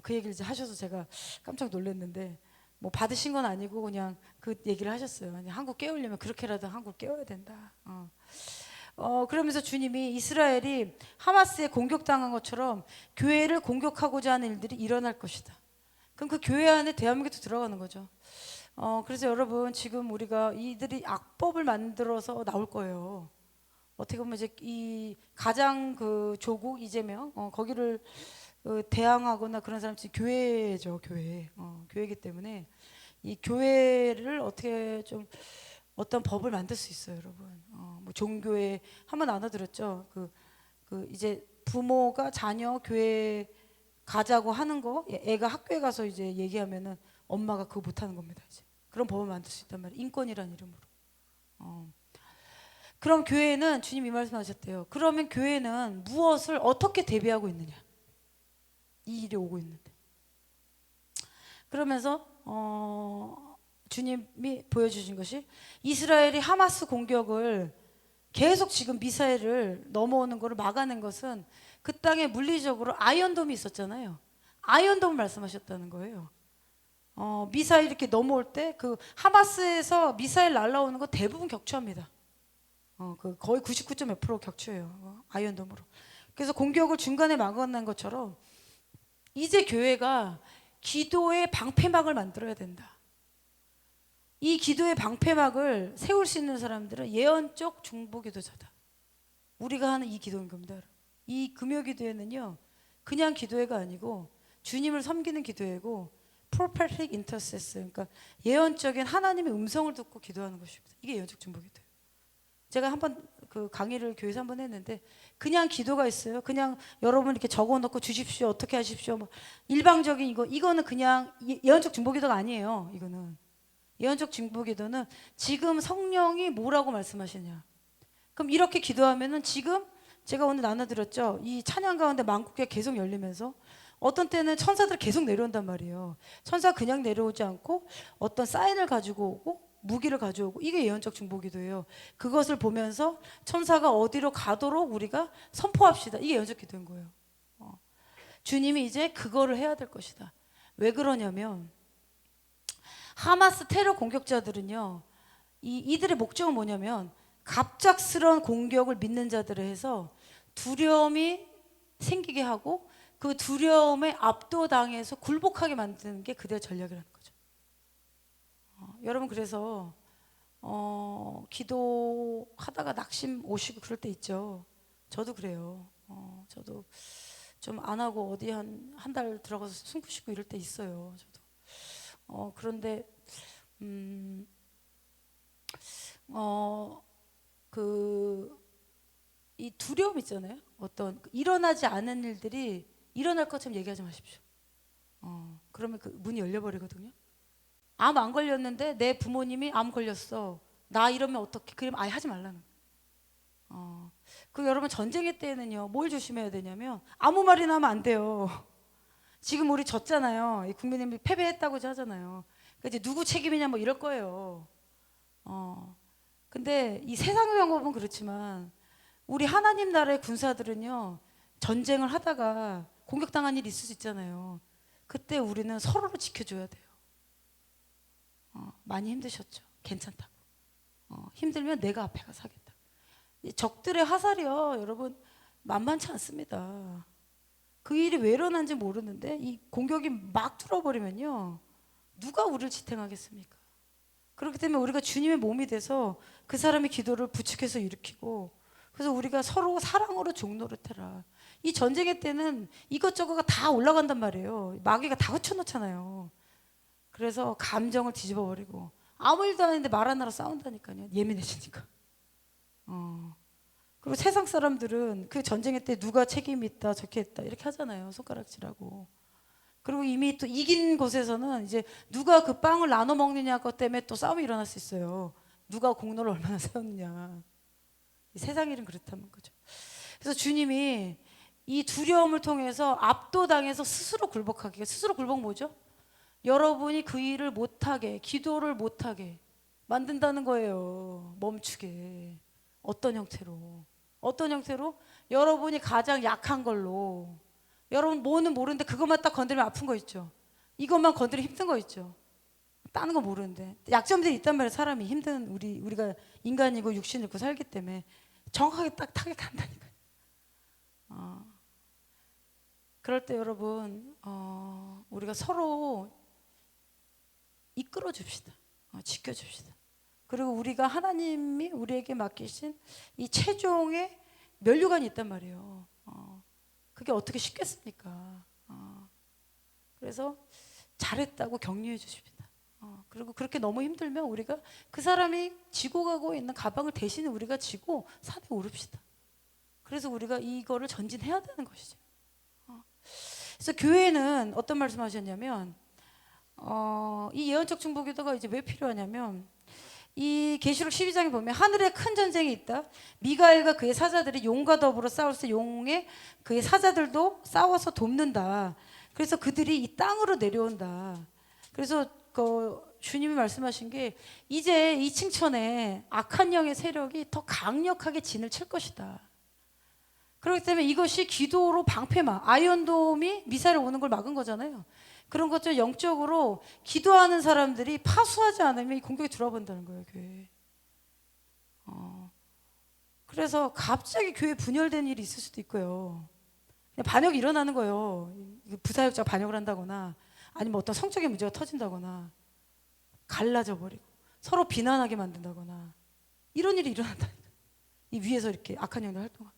그 얘기를 이제 하셔서 제가 깜짝 놀랐는데 뭐 받으신 건 아니고 그냥 그 얘기를 하셨어요. 아니, 한국 깨우려면 그렇게라도 한국 깨워야 된다. 그러면서 주님이 이스라엘이 하마스에 공격당한 것처럼 교회를 공격하고자 하는 일들이 일어날 것이다. 그럼 그 교회 안에 대한민국도 들어가는 거죠. 그래서 여러분 지금 우리가 이들이 악법을 만들어서 나올 거예요. 어떻게 보면 이제 이 가장 그 조국 이재명 거기를 대항하거나 그런 사람이 교회죠, 교회. 교회이기 때문에 이 교회를 어떻게 좀 어떤 법을 만들 수 있어요, 여러분. 뭐 종교에 한번 나눠드렸죠. 그 이제 부모가 자녀 교회 가자고 하는 거, 애가 학교에 가서 이제 얘기하면은 엄마가 그거 못하는 겁니다. 이제 그런 법을 만들 수 있단 말이에요. 인권이라는 이름으로. 그럼 교회는 주님 이 말씀하셨대요. 그러면 교회는 무엇을 어떻게 대비하고 있느냐? 이 일이 오고 있는데. 그러면서 주님이 보여주신 것이 이스라엘이 하마스 공격을 계속 지금 미사일을 넘어오는 것을 막아낸 것은 그 땅에 물리적으로 아이언돔이 있었잖아요. 아이언돔을 말씀하셨다는 거예요. 미사일 이렇게 넘어올 때 그 하마스에서 미사일 날라오는 거 대부분 격추합니다. 그 거의 99.몇% 격추해요. 아이언돔으로. 그래서 공격을 중간에 막아낸 것처럼 이제 교회가 기도의 방패막을 만들어야 된다. 이 기도의 방패막을 세울 수 있는 사람들은 예언적 중보기도자다. 우리가 하는 이 기도인 겁니다. 이 금요기도회는요, 그냥 기도회가 아니고 주님을 섬기는 기도회고 prophetic intercessor, 그러니까 예언적인 하나님의 음성을 듣고 기도하는 것입니다. 이게 예언적 중보기도예요. 제가 한번 그 강의를 교회에서 한번 했는데 그냥 기도가 있어요. 그냥 여러분 이렇게 적어놓고 주십시오, 어떻게 하십시오, 뭐 일방적인 이거는 그냥 예언적 중보기도가 아니에요. 이거는 예언적 중보기도는 지금 성령이 뭐라고 말씀하시냐. 그럼 이렇게 기도하면은 지금 제가 오늘 나눠드렸죠. 이 찬양 가운데 만국에 계속 열리면서 어떤 때는 천사들 계속 내려온단 말이에요. 천사 그냥 내려오지 않고 어떤 사인을 가지고 오고 무기를 가져오고, 이게 예언적 중보기도예요. 그것을 보면서 천사가 어디로 가도록 우리가 선포합시다. 이게 예언적 기도인 거예요. 주님이 이제 그거를 해야 될 것이다. 왜 그러냐면 하마스 테러 공격자들은요, 이들의 목적은 뭐냐면 갑작스러운 공격을 믿는 자들에 해서 두려움이 생기게 하고 그 두려움에 압도당해서 굴복하게 만드는 게 그들의 전략이라는 거죠. 여러분, 그래서 기도하다가 낙심 오시고 그럴 때 있죠. 저도 그래요. 저도 좀 안 하고 어디 한 달 들어가서 숨 쉬고 이럴 때 있어요. 저도. 그런데 이 두려움 있잖아요. 어떤 일어나지 않은 일들이 일어날 것처럼 얘기하지 마십시오. 그러면 그 문이 열려버리거든요. 암 안 걸렸는데 내 부모님이 암 걸렸어. 나 이러면 어떻게? 그러면 아예 하지 말라는 거예요. 그 여러분, 전쟁의 때에는요, 뭘 조심해야 되냐면 아무 말이나 하면 안 돼요. 지금 우리 졌잖아요. 국민의힘이 패배했다고 하잖아요. 그러니까 이제 누구 책임이냐 뭐 이럴 거예요. 근데 이 세상의 방법은 그렇지만 우리 하나님 나라의 군사들은요, 전쟁을 하다가 공격당한 일이 있을 수 있잖아요. 그때 우리는 서로를 지켜줘야 돼요. 많이 힘드셨죠? 괜찮다고. 힘들면 내가 앞에 가서 하겠다. 적들의 화살이요, 여러분, 만만치 않습니다. 그 일이 왜 일어난지 모르는데 이 공격이 막 뚫어버리면요, 누가 우리를 지탱하겠습니까? 그렇기 때문에 우리가 주님의 몸이 돼서 그 사람의 기도를 부축해서 일으키고, 그래서 우리가 서로 사랑으로 종노릇해라. 이 전쟁의 때는 이것저것가 다 올라간단 말이에요. 마귀가 다 흩어놓잖아요. 그래서 감정을 뒤집어 버리고 아무 일도 안 했는데 말 하나로 싸운다니까요. 예민해지니까. 그리고 세상 사람들은 그 전쟁의 때 누가 책임이 있다, 저렇게 했다 이렇게 하잖아요. 손가락질하고. 그리고 이미 또 이긴 곳에서는 이제 누가 그 빵을 나눠 먹느냐 것 때문에 또 싸움이 일어날 수 있어요. 누가 공로를 얼마나 세웠느냐. 세상 일은 그렇다는 거죠. 그래서 주님이 이 두려움을 통해서 압도당해서 스스로 굴복하게, 스스로 굴복 뭐죠? 여러분이 그 일을 못하게, 기도를 못하게 만든다는 거예요. 멈추게. 어떤 형태로? 어떤 형태로? 여러분이 가장 약한 걸로. 여러분 뭐는 모르는데 그것만 딱 건드리면 아픈 거 있죠. 이것만 건드리면 힘든 거 있죠. 다른 거 모르는데 약점들이 있단 말이에요. 사람이 힘든, 우리가 인간이고 육신을 입고 살기 때문에 정확하게 딱 타격한다니까요. 그럴 때 여러분, 우리가 서로 이끌어 줍시다. 지켜 줍시다. 그리고 우리가 하나님이 우리에게 맡기신 이 최종의 면류관이 있단 말이에요. 그게 어떻게 쉽겠습니까? 그래서 잘했다고 격려해 주십니다. 그리고 그렇게 너무 힘들면 우리가 그 사람이 지고 가고 있는 가방을 대신 우리가 지고 산에 오릅시다. 그래서 우리가 이거를 전진해야 되는 것이죠. 그래서 교회는 어떤 말씀하셨냐면, 이 예언적 중보기도가 이제 왜 필요하냐면, 이 계시록 12장에 보면 하늘에 큰 전쟁이 있다. 미가엘과 그의 사자들이 용과 더불어 싸울 때 용의 그의 사자들도 싸워서 돕는다. 그래서 그들이 이 땅으로 내려온다. 그래서 주님이 말씀하신 게 이제 이 층천에 악한 영의 세력이 더 강력하게 진을 칠 것이다. 그렇기 때문에 이것이 기도로 방패막, 아이언돔이 미사일 오는 걸 막은 거잖아요. 그런 것처럼 영적으로 기도하는 사람들이 파수하지 않으면 이 공격이 들어와 본다는 거예요, 교회에. 그래서 갑자기 교회 분열된 일이 있을 수도 있고요. 그냥 반역이 일어나는 거예요. 부사역자가 반역을 한다거나 아니면 어떤 성적인 문제가 터진다거나 갈라져 버리고. 서로 비난하게 만든다거나 이런 일이 일어난다니까. 이 위에서 이렇게 악한 영들 활동하고.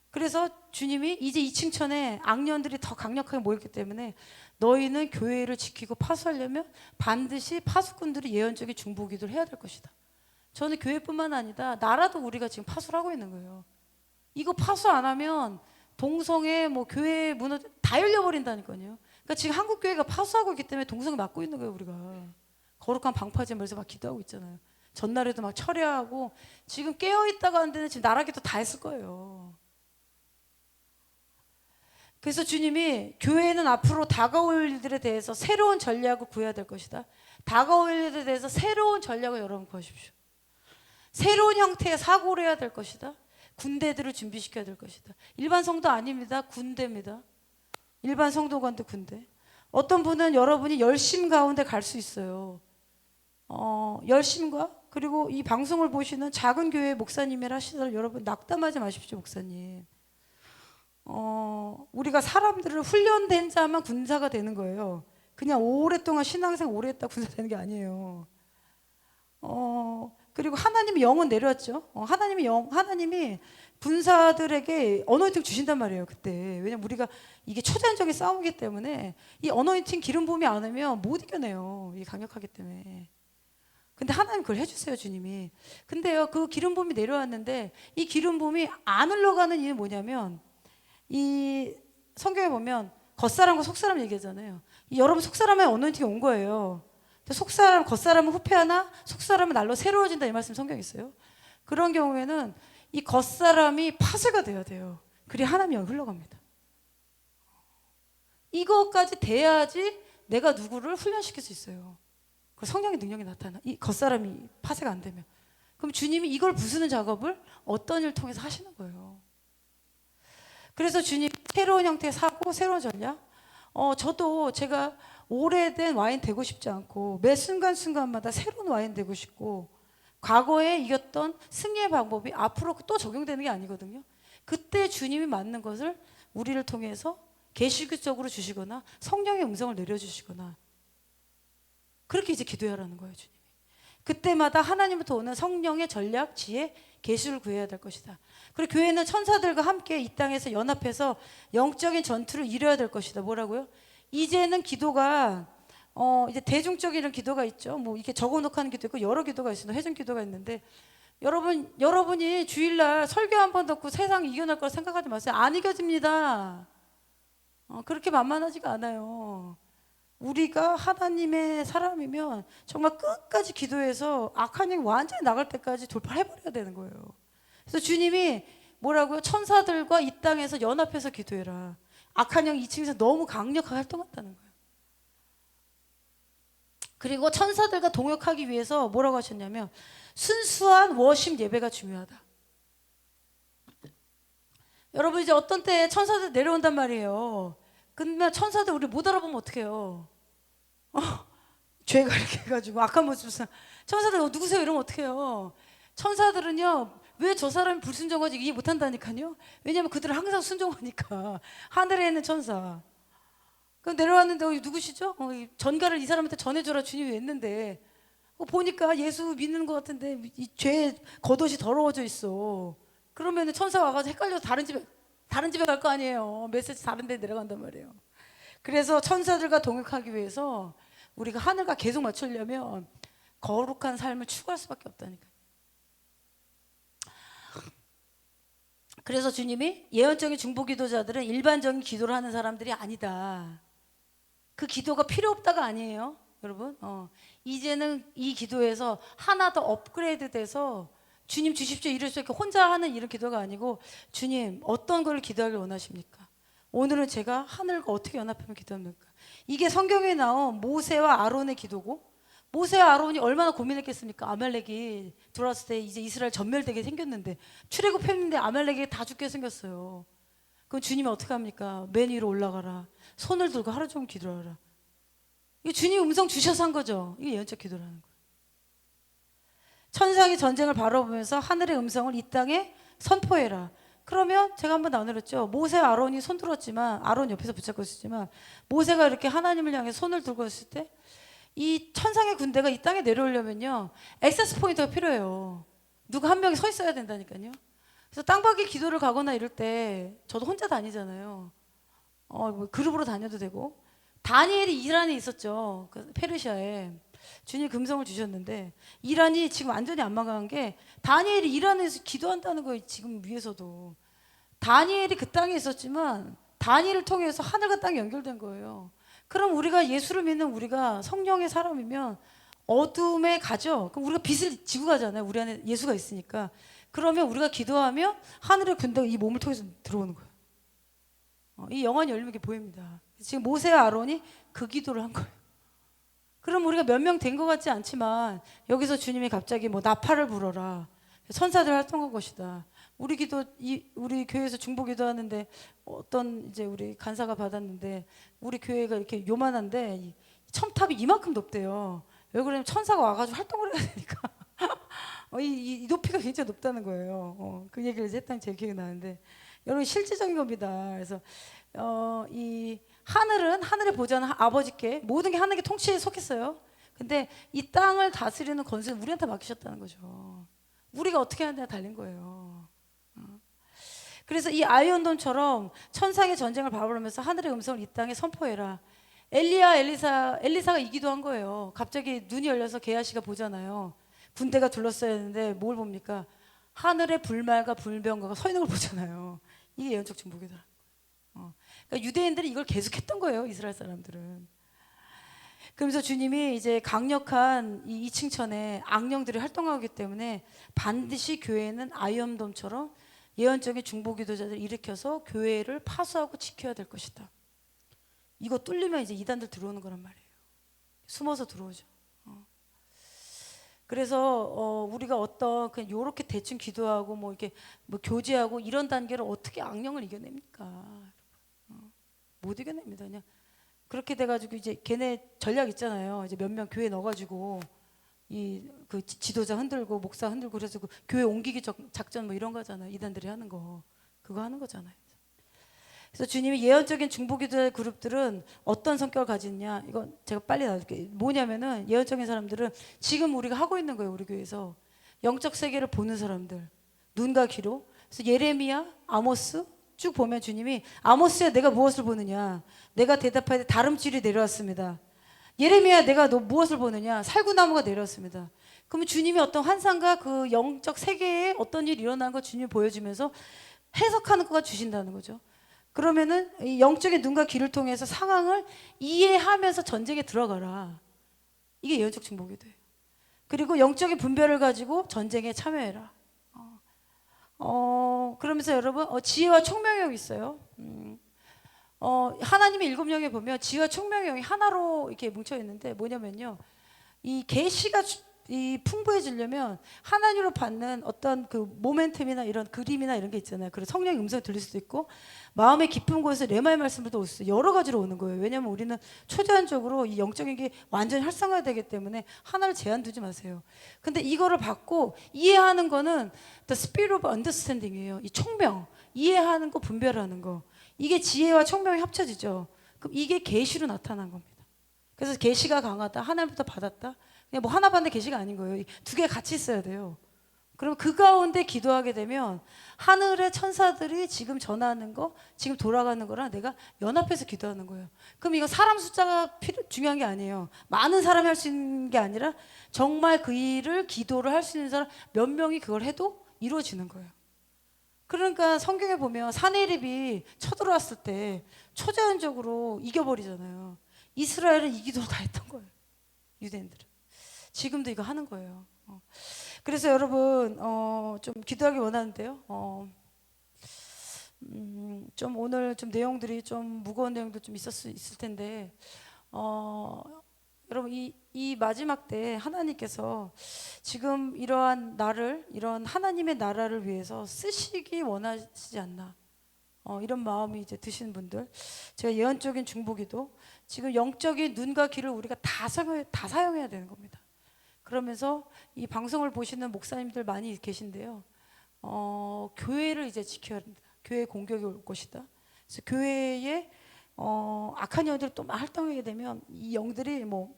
그래서 주님이 이제 이 층천에 악년들이 더 강력하게 모였기 때문에 너희는 교회를 지키고 파수하려면 반드시 파수꾼들이 예언적인 중보기도를 해야 될 것이다. 저는 교회뿐만 아니라 나라도 우리가 지금 파수를 하고 있는 거예요. 이거 파수 안 하면 동성애 뭐 교회 문화 다 열려버린다니까요. 그러니까 지금 한국 교회가 파수하고 있기 때문에 동성애 막고 있는 거예요. 우리가 거룩한 방파제 멀리서 막 기도하고 있잖아요. 전날에도 막 철야하고 지금 깨어있다가 안 되는 지금 나라기도 다 했을 거예요. 그래서 주님이 교회는 앞으로 다가올 일들에 대해서 새로운 전략을 구해야 될 것이다. 다가올 일들에 대해서 새로운 전략을 여러분 구하십시오. 새로운 형태의 사고를 해야 될 것이다. 군대들을 준비시켜야 될 것이다. 일반 성도 아닙니다. 군대입니다. 일반 성도관도 군대. 어떤 분은 여러분이 열심 가운데 갈 수 있어요. 열심과 그리고 이 방송을 보시는 작은 교회 목사님이라 하시더라도 여러분 낙담하지 마십시오. 목사님. 우리가 사람들을 훈련된 자만 군사가 되는 거예요. 그냥 오랫동안 신앙생활 오래 했다 군사 되는 게 아니에요. 그리고 하나님이 영은 내려왔죠. 하나님이 군사들에게 어노인팅 주신단 말이에요. 그때. 왜냐면 우리가 이게 초자연적인 싸움이기 때문에 이 어노인팅 기름 부음이 안 오면 못 이겨내요. 이게 강력하기 때문에. 근데 하나님 그걸 해주세요, 주님이. 근데요, 그 기름 부음이 내려왔는데 이 기름 부음이 안 흘러가는 이유는 뭐냐면 이 성경에 보면 겉사람과 속사람 얘기하잖아요. 여러분 속사람의 어노인팅이 온 거예요. 속사람, 겉사람은 후패하나 속사람은 날로 새로워진다 이 말씀 성경에 있어요. 그런 경우에는 이 겉사람이 파쇄가 돼야 돼요. 그래야 하나님이 흘러갑니다. 이것까지 돼야지 내가 누구를 훈련시킬 수 있어요. 그 성령의 능력이 나타나. 이 겉사람이 파쇄가 안 되면. 그럼 주님이 이걸 부수는 작업을 어떤 일을 통해서 하시는 거예요. 그래서 주님 새로운 형태의 사고, 새로운 전략. 저도 제가 오래된 와인 되고 싶지 않고 매 순간순간마다 새로운 와인 되고 싶고 과거에 이겼던 승리의 방법이 앞으로 또 적용되는 게 아니거든요. 그때 주님이 맞는 것을 우리를 통해서 계시적으로 주시거나 성령의 음성을 내려주시거나 그렇게 이제 기도하라는 거예요. 주님이. 그때마다 하나님부터 오는 성령의 전략, 지혜, 계시를 구해야 될 것이다. 그리고 교회는 천사들과 함께 이 땅에서 연합해서 영적인 전투를 이뤄야 될 것이다. 뭐라고요? 이제는 기도가 이제 대중적인 이런 기도가 있죠. 뭐 이렇게 적어놓고 하는 기도 있고 여러 기도가 있습니다. 회중 기도가 있는데 여러분이 주일날 설교 한 번 듣고 세상 이겨낼 거라 생각하지 마세요. 안 이겨집니다. 그렇게 만만하지가 않아요. 우리가 하나님의 사람이면 정말 끝까지 기도해서 악한 영이 완전히 나갈 때까지 돌파해버려야 되는 거예요. 그래서 주님이 뭐라고요? 천사들과 이 땅에서 연합해서 기도해라. 악한 영이 2층에서 너무 강력하게 활동한다는 거예요. 그리고 천사들과 동역하기 위해서 뭐라고 하셨냐면 순수한 워십 예배가 중요하다. 여러분 이제 어떤 때 천사들 내려온단 말이에요. 근데 천사들 우리 못 알아보면 어떡해요? 죄가 이렇게 해가지고 악한 모습에서 천사들 누구세요? 이러면 어떡해요? 천사들은요 왜 저 사람이 불순종하지 이해 못한다니까요. 왜냐면 그들은 항상 순종하니까. 하늘에 있는 천사. 그럼 내려왔는데 누구시죠? 전가를 이 사람한테 전해줘라 주님이 했는데 보니까 예수 믿는 것 같은데 이 죄 겉옷이 더러워져 있어. 그러면 천사 와가지고 헷갈려서 다른 집에 갈 거 아니에요. 메시지 다른 데 내려간단 말이에요. 그래서 천사들과 동역하기 위해서 우리가 하늘과 계속 맞추려면 거룩한 삶을 추구할 수밖에 없다니까요. 그래서 주님이 예언적인 중보기도자들은 일반적인 기도를 하는 사람들이 아니다. 그 기도가 필요 없다가 아니에요. 여러분 이제는 이 기도에서 하나 더 업그레이드 돼서 주님 주십시오 이럴 수 있게 혼자 하는 이런 기도가 아니고 주님 어떤 걸 기도하길 원하십니까? 오늘은 제가 하늘과 어떻게 연합하면 기도합니까? 이게 성경에 나온 모세와 아론의 기도고 모세와 아론이 얼마나 고민했겠습니까? 아말렉이 들어왔을 때 이제 이스라엘 전멸되게 생겼는데 출애굽했는데 아말렉이 다 죽게 생겼어요. 그럼 주님이 어떻게 합니까? 맨 위로 올라가라. 손을 들고 하루 종일 기도하라. 이게 주님 음성 주셔서 한 거죠. 이게 예언적 기도라는 거예요. 천상의 전쟁을 바라보면서 하늘의 음성을 이 땅에 선포해라. 그러면 제가 한번 나누었죠. 모세와 아론이 손 들었지만 아론 옆에서 붙잡고 있었지만 모세가 이렇게 하나님을 향해 손을 들고 있을 때 이 천상의 군대가 이 땅에 내려오려면요, 액세스 포인트가 필요해요. 누가 한 명이 서 있어야 된다니까요. 그래서 땅밖에 기도를 가거나 이럴 때 저도 혼자 다니잖아요. 뭐 그룹으로 다녀도 되고. 다니엘이 이란에 있었죠. 그 페르시아에. 주님 금성을 주셨는데 이란이 지금 완전히 안 망한 게 다니엘이 이란에서 기도한다는 거예요. 지금 위에서도. 다니엘이 그 땅에 있었지만 다니엘을 통해서 하늘과 땅이 연결된 거예요. 그럼 우리가 예수를 믿는 우리가 성령의 사람이면 어둠에 가죠. 그럼 우리가 빛을 지고 가잖아요. 우리 안에 예수가 있으니까. 그러면 우리가 기도하면 하늘의 군대가 이 몸을 통해서 들어오는 거예요. 이 영안이 열리는 게 보입니다. 지금 모세와 아론이 그 기도를 한 거예요. 그럼 우리가 몇 명 된 것 같지 않지만 여기서 주님이 갑자기 뭐 나팔을 불어라. 천사들 활동한 것이다. 우리 교회에서 중보 기도하는데 어떤 이제 우리 간사가 받았는데 우리 교회가 이렇게 요만한데 첨탑이 이만큼 높대요. 왜 그러냐면 천사가 와가지고 활동을 해야 되니까. 이 높이가 굉장히 높다는 거예요. 그 얘기를 했더니 제 기억이 나는데 여러분 실질적인 겁니다. 그래서 이 하늘에 보좌하는 아버지께 모든 게 하나님께 통치에 속했어요. 근데 이 땅을 다스리는 권세는 우리한테 맡기셨다는 거죠. 우리가 어떻게 하느냐에 달린 거예요. 그래서 이 아이언돔처럼 천상의 전쟁을 바라보면서 하늘의 음성을 이 땅에 선포해라. 엘리사가 이 기도한 거예요. 갑자기 눈이 열려서 게하시가 보잖아요. 군대가 둘러싸여 있는데 뭘 봅니까? 하늘에 불말과 불병거가 서 있는 걸 보잖아요. 이게 예언적 중복이다. 그러니까 유대인들이 이걸 계속했던 거예요. 이스라엘 사람들은. 그러면서 주님이 이제 강력한 이 이층천에 악령들이 활동하기 때문에 반드시 교회는 아이언돔처럼 예언적인 중보기도자들을 일으켜서 교회를 파수하고 지켜야 될 것이다. 이거 뚫리면 이제 이단들 들어오는 거란 말이에요. 숨어서 들어오죠. 그래서 우리가 어떤 그냥 요렇게 대충 기도하고 뭐 이렇게 뭐 교제하고 이런 단계를 어떻게 악령을 이겨냅니까? 못 이겨냅니다. 그냥 그렇게 돼가지고 이제 걔네 전략 있잖아요. 이제 몇 명 교회 넣어가지고 이 그 지도자 흔들고 목사 흔들고 그래서 그 교회 옮기기 작전 뭐 이런 거잖아요. 이단들이 하는 거 그거 하는 거잖아요. 그래서 주님이 예언적인 중보기도의 그룹들은 어떤 성격을 가지느냐, 이건 제가 빨리 나눌게요. 뭐냐면은 예언적인 사람들은 지금 우리가 하고 있는 거예요. 우리 교회에서 영적 세계를 보는 사람들, 눈과 귀로. 그래서 예레미야, 아모스 쭉 보면 주님이 아모스야 내가 무엇을 보느냐, 내가 대답하되 다름줄이 내려왔습니다. 예레미야 내가 너 무엇을 보느냐, 살구나무가 내려왔습니다. 그러면 주님이 어떤 환상과 그 영적 세계에 어떤 일이 일어나는 걸 주님이 보여주면서 해석하는 것가 주신다는 거죠. 그러면은 이 영적인 눈과 귀를 통해서 상황을 이해하면서 전쟁에 들어가라. 이게 예언적 중보기도예요. 그리고 영적인 분별을 가지고 전쟁에 참여해라. 그러면서 여러분 지혜와 총명의 영이 있어요. 하나님의 일곱 영에 보면 지혜와 총명의 영이 하나로 이렇게 뭉쳐 있는데 뭐냐면요, 이 계시가 이 풍부해지려면 하나님으로 받는 어떤 그 모멘텀이나 이런 그림이나 이런 게 있잖아요. 그래서 성령의 음성이 들릴 수도 있고 마음의 깊은 곳에서 레마의 말씀도 올 수 있어요. 여러 가지로 오는 거예요. 왜냐하면 우리는 초자연적으로 이 영적인 게 완전히 활성화되기 때문에 하나를 제한 두지 마세요. 근데 이거를 받고 이해하는 거는 the spirit of understanding이에요. 이 총명, 이해하는 거, 분별하는 거. 이게 지혜와 총명이 합쳐지죠. 그럼 이게 계시로 나타난 겁니다. 그래서 계시가 강하다, 하나님부터 받았다. 그냥 뭐 하나 받는 계시가 아닌 거예요. 두 개 같이 있어야 돼요. 그럼 그 가운데 기도하게 되면 하늘의 천사들이 지금 전하는 거, 지금 돌아가는 거랑 내가 연합해서 기도하는 거예요. 그럼 이거 사람 숫자가 중요한 게 아니에요. 많은 사람이 할 수 있는 게 아니라 정말 그 일을 기도를 할 수 있는 사람 몇 명이 그걸 해도 이루어지는 거예요. 그러니까 성경에 보면 사내립이 쳐들어왔을 때 초자연적으로 이겨버리잖아요. 이스라엘은 이 기도를 다 했던 거예요. 유대인들은. 지금도 이거 하는 거예요. 그래서 여러분 좀 기도하기 원하는데요. 좀 오늘 좀 내용들이 좀 무거운 내용도 좀 있을 텐데 여러분 이 마지막 때 하나님께서 지금 이러한 이런 하나님의 나라를 위해서 쓰시기 원하시지 않나. 이런 마음이 이제 드시는 분들, 제가 예언적인 중보기도 지금 영적인 눈과 귀를 우리가 다 사용해야 되는 겁니다. 그러면서 이 방송을 보시는 목사님들 많이 계신데요. 교회를 이제 지켜야 합니다. 교회 공격이 올 것이다. 그래서 교회에 악한 영들이 또 활동하게 되면 이 영들이 뭐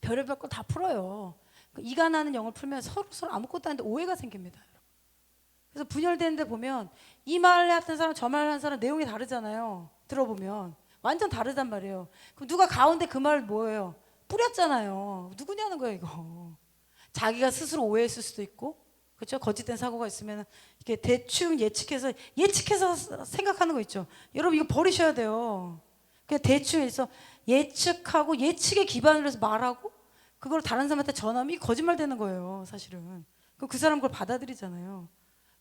별의별 걸 다 풀어요. 이간하는 영을 풀면 서로 아무것도 아닌데 오해가 생깁니다. 그래서 분열되는데 보면 이 말 했던 사람 저 말 하는 사람 내용이 다르잖아요. 들어보면 완전 다르단 말이에요. 그럼 누가 가운데 그 말 뭐예요? 뿌렸잖아요. 누구냐는 거예요 이거. 자기가 스스로 오해했을 수도 있고, 그렇죠? 거짓된 사고가 있으면 이렇게 대충 예측해서 생각하는 거 있죠. 여러분 이거 버리셔야 돼요. 그냥 대충 해서 예측하고 예측에 기반으로 해서 말하고 그걸 다른 사람한테 전하면 이 거짓말 되는 거예요 사실은. 그럼 그 사람 그걸 받아들이잖아요.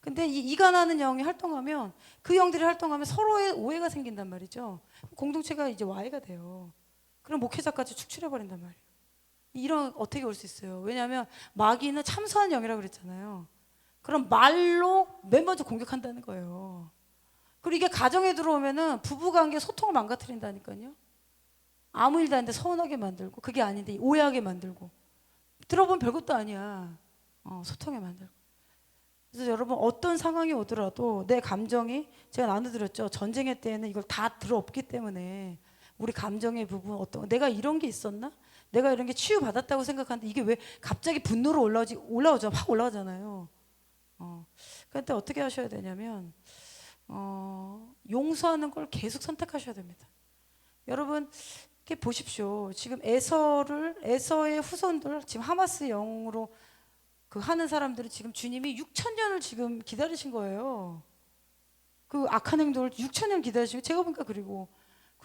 근데 이 이간하는 영이 활동하면, 그 영들이 활동하면 서로의 오해가 생긴단 말이죠. 공동체가 이제 와해가 돼요. 그럼 목회자까지 축출해 버린단 말이에요. 이런 어떻게 올 수 있어요? 왜냐하면 마귀는 참소한 영이라고 그랬잖아요. 그럼 말로 맨 먼저 공격한다는 거예요. 그리고 이게 가정에 들어오면은 부부관계 소통을 망가뜨린다니까요. 아무 일도 아닌데 서운하게 만들고, 그게 아닌데 오해하게 만들고, 들어보면 별것도 아니야. 소통에 만들고. 그래서 여러분 어떤 상황이 오더라도 내 감정이, 제가 나눠드렸죠. 전쟁의 때에는 이걸 다 들어없기 때문에 우리 감정의 부분, 내가 이런 게 있었나? 내가 이런 게 치유받았다고 생각하는데 이게 왜 갑자기 분노로 올라오죠. 확 올라오잖아요. 그런데 어떻게 하셔야 되냐면 용서하는 걸 계속 선택하셔야 됩니다. 여러분 이렇게 보십시오. 지금 에서의 후손들, 지금 하마스 영으로 그 하는 사람들은 지금 주님이 6,000년을 지금 기다리신 거예요. 그 악한 행동을 6,000년 기다리시고, 제가 보니까 그리고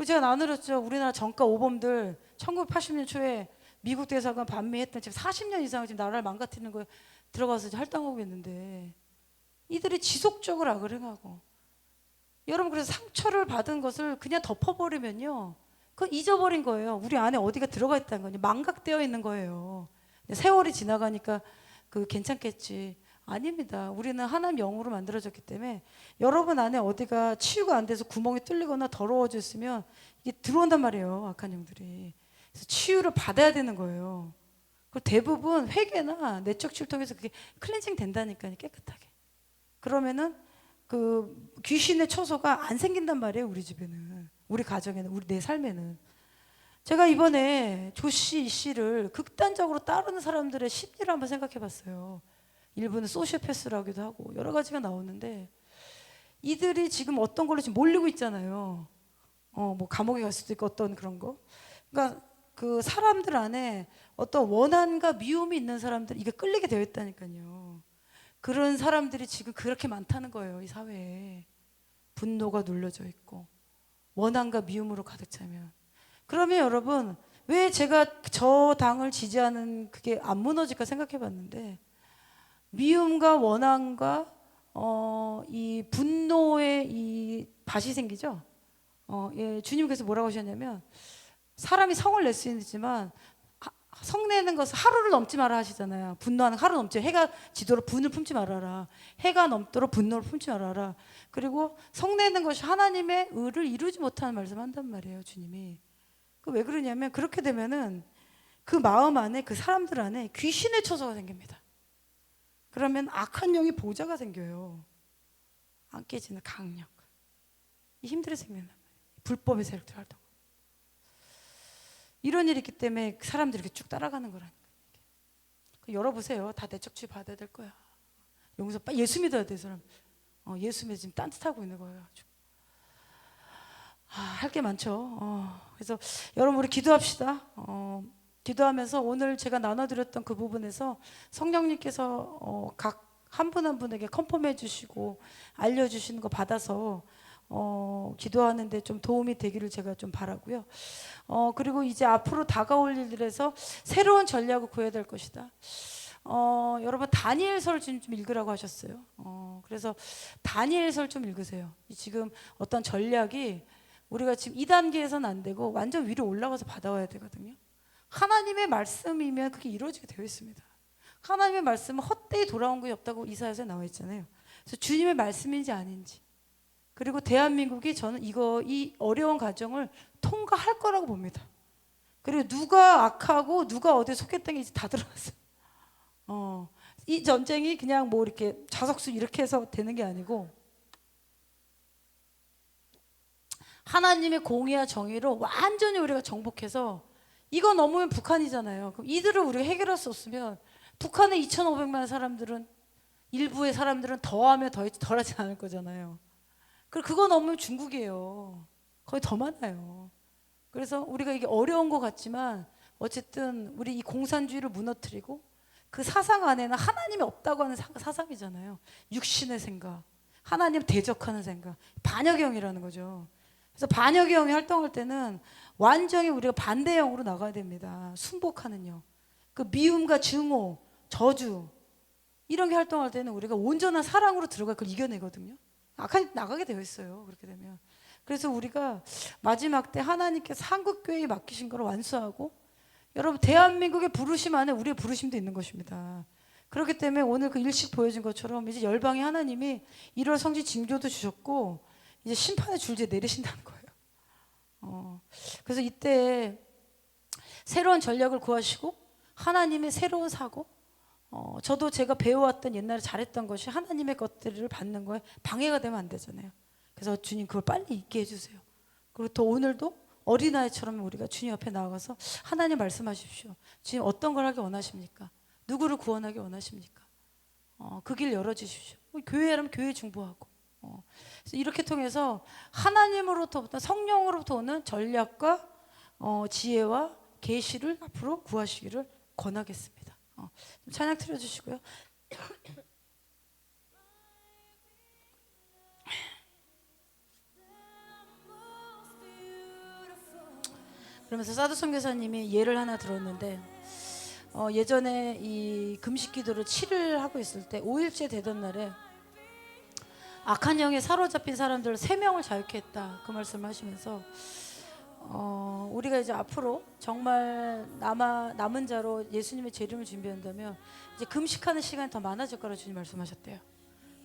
제가 나누었죠. 우리나라 정가 오범들 1980년 초에 미국 대사관 반미했던 지금 40년 이상 지금 나라를 망가뜨리는 거에 들어가서 할당하고 있는데, 이들이 지속적으로 악을 행하고, 여러분 그래서 상처를 받은 것을 그냥 덮어버리면요, 그건 잊어버린 거예요. 우리 안에 어디가 들어가 있다는 거냐, 망각되어 있는 거예요. 세월이 지나가니까 그 괜찮겠지. 아닙니다. 우리는 하나님 영으로 만들어졌기 때문에 여러분 안에 어디가 치유가 안 돼서 구멍이 뚫리거나 더러워졌으면 이게 들어온단 말이에요, 악한 영들이. 그래서 치유를 받아야 되는 거예요. 그리고 대부분 회개나 내적 치유를 통해서 그게 클렌징 된다니까요, 깨끗하게. 그러면은 그 귀신의 처소가 안 생긴단 말이에요, 우리 집에는, 우리 가정에는, 내 삶에는. 제가 이번에 조씨 씨를 극단적으로 따르는 사람들의 심리를 한번 생각해 봤어요. 일부는 소시오패스라기도 하고 여러 가지가 나오는데, 이들이 지금 어떤 걸로 지금 몰리고 있잖아요. 뭐 감옥에 갈 수도 있고 어떤 그런 거. 그러니까 그 사람들 안에 어떤 원한과 미움이 있는 사람들, 이게 끌리게 되어 있다니까요. 그런 사람들이 지금 그렇게 많다는 거예요, 이 사회에. 분노가 눌려져 있고 원한과 미움으로 가득 차면. 그러면 여러분 왜 제가 저 당을 지지하는 그게 안 무너질까 생각해 봤는데, 미움과 원한과 이 분노의 이 밭이 생기죠. 예, 주님께서 뭐라고 하셨냐면, 사람이 성을 낼 수 있지만 성내는 것은 하루를 넘지 마라 하시잖아요. 분노하는 하루 넘지, 해가 지도록 분을 품지 말아라. 해가 넘도록 분노를 품지 말아라. 그리고 성내는 것이 하나님의 의를 이루지 못하는 말씀을 한단 말이에요, 주님이. 왜 그러냐면, 그렇게 되면은 그 마음 안에, 그 사람들 안에 귀신의 처소가 생깁니다. 그러면 악한 영이 보좌가 생겨요. 안 깨지는 강력. 이 힘들이 생긴단 말이에요. 불법의 세력들 활동. 이런 일이 있기 때문에 사람들이 이렇게 쭉 따라가는 거라니까. 열어보세요. 다 내적 치유 받아야 될 거야. 용서, 예수 믿어야 돼, 사람. 예수 믿어 지금 딴짓하고 있는 거예요. 아주. 할 게 많죠. 그래서 여러분 우리 기도합시다. 기도하면서 오늘 제가 나눠드렸던 그 부분에서 성령님께서 각 한 분 한 분에게 컨펌해 주시고 알려주시는 거 받아서 기도하는데 좀 도움이 되기를 제가 좀 바라고요. 그리고 이제 앞으로 다가올 일들에서 새로운 전략을 구해야 될 것이다. 여러분 다니엘서를 좀 읽으라고 하셨어요. 그래서 다니엘서를 좀 읽으세요. 지금 어떤 전략이 우리가 지금 2단계에서는 안 되고 완전 위로 올라가서 받아와야 되거든요. 하나님의 말씀이면 그게 이루어지게 되어 있습니다. 하나님의 말씀은 헛되이 돌아온 것이 없다고 이사야서에 나와 있잖아요. 그래서 주님의 말씀인지 아닌지, 그리고 대한민국이 저는 이 어려운 과정을 통과할 거라고 봅니다. 그리고 누가 악하고 누가 어디에 속했던 게 다 드러났어요. 이 전쟁이 그냥 뭐 이렇게 자석수 이렇게 해서 되는 게 아니고, 하나님의 공의와 정의로 완전히 우리가 정복해서 이거 넘으면 북한이잖아요. 그럼 이들을 우리가 해결할 수 없으면 북한의 2,500만 사람들은 일부의 사람들은 더하면 덜하지 않을 거잖아요. 그리고 그거 넘으면 중국이에요. 거의 더 많아요. 그래서 우리가 이게 어려운 것 같지만 어쨌든 우리 이 공산주의를 무너뜨리고 그 사상 안에는 하나님이 없다고 하는 사상이잖아요. 육신의 생각, 하나님 대적하는 생각, 반역영이라는 거죠. 그래서 반역영이 활동할 때는 완전히 우리가 반대형으로 나가야 됩니다. 순복하는 영. 그 미움과 증오, 저주 이런 게 활동할 때는 우리가 온전한 사랑으로 들어가 그걸 이겨내거든요. 악한이 나가게 되어 있어요. 그렇게 되면. 그래서 우리가 마지막 때 하나님께서 한국교회에 맡기신 걸 완수하고 여러분 대한민국의 부르심 안에 우리의 부르심도 있는 것입니다. 그렇기 때문에 오늘 그 일식 보여준 것처럼 이제 열방이 하나님이 1월 성지 징조도 주셨고 이제 심판의 줄지에 내리신다는 거예요. 그래서 이때 새로운 전략을 구하시고 하나님의 새로운 사고 저도 제가 배워왔던 옛날에 잘했던 것이 하나님의 것들을 받는 거에 방해가 되면 안 되잖아요. 그래서 주님 그걸 빨리 잊게 해주세요. 그리고 또 오늘도 어린아이처럼 우리가 주님 앞에 나아가서 하나님 말씀하십시오. 주님 어떤 걸 하기 원하십니까? 누구를 구원하기 원하십니까? 그 길 열어주십시오. 교회라면 교회 중보하고 그래서 이렇게 통해서 하나님으로부터 성령으로부터 오는 전략과 지혜와 계시를 앞으로 구하시기를 권하겠습니다. 찬양 틀어주시고요. 그러면서 사도 선교사님이 예를 하나 들었는데 예전에 이 금식 기도를 7일 하고 있을 때 5일째 되던 날에 악한 영에 사로잡힌 사람들 3명을 자유케 했다. 그 말씀을 하시면서 우리가 이제 앞으로 정말 남은 자로 예수님의 재림을 준비한다면 이제 금식하는 시간이 더 많아질 거라 주님 말씀하셨대요.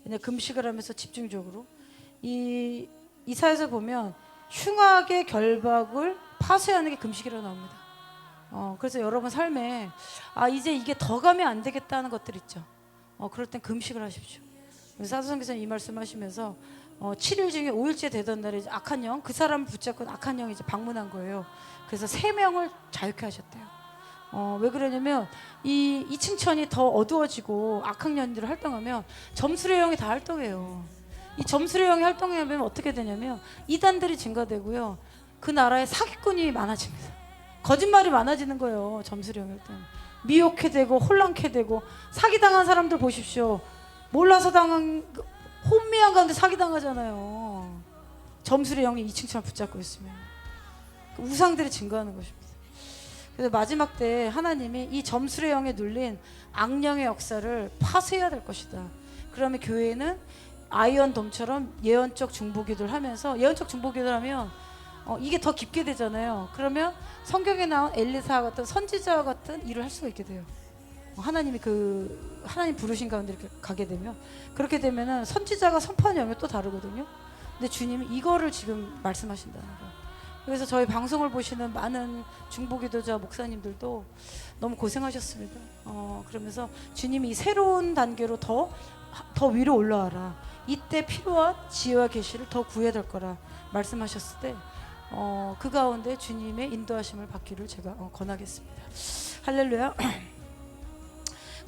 그냥 금식을 하면서 집중적으로 이 이사야서 보면 흉악의 결박을 파쇄하는 게 금식이라고 나옵니다. 그래서 여러분 삶에 이제 이게 더 가면 안 되겠다는 것들 있죠. 그럴 땐 금식을 하십시오. 사도 선교사님 이 말씀하시면서 7일 중에 5일째 되던 날에 이제 악한 영, 그 사람을 붙잡고 악한 영이 이제 방문한 거예요. 그래서 3명을 자유케 하셨대요. 왜 그러냐면 이 층천이 더 어두워지고 악한 영들을 활동하면 점수의 영이 다 활동해요. 이 점수의 영이 활동하면 어떻게 되냐면 이단들이 증가되고요. 그 나라에 사기꾼이 많아집니다. 거짓말이 많아지는 거예요. 점수의 영일 때는 미혹해 되고 혼란케 되고 사기당한 사람들 보십시오. 몰라서 당한 혼미한 가운데 사기당하잖아요. 점수의 영이 이 층천을 붙잡고 있으면 우상들이 증가하는 것입니다. 그래서 마지막 때 하나님이 이 점수의 영에 눌린 악령의 역사를 파쇄해야 될 것이다. 그러면 교회는 아이언돔처럼 예언적 중보기도를 하면서 예언적 중보기도를 하면 이게 더 깊게 되잖아요. 그러면 성경에 나온 엘리사 같은 선지자와 같은 일을 할 수가 있게 돼요. 하나님이 하나님 부르신 가운데 이렇게 가게 되면 그렇게 되면은 선지자가 선포하는 영역이 또 다르거든요. 근데 주님이 이거를 지금 말씀하신다는 거예요. 그래서 저희 방송을 보시는 많은 중보기도자 목사님들도 너무 고생하셨습니다. 그러면서 주님이 이 새로운 단계로 더 위로 올라와라. 이때 필요한 지혜와 계시를 더 구해야 될 거라 말씀하셨을 때 그 가운데 주님의 인도하심을 받기를 제가 권하겠습니다. 할렐루야.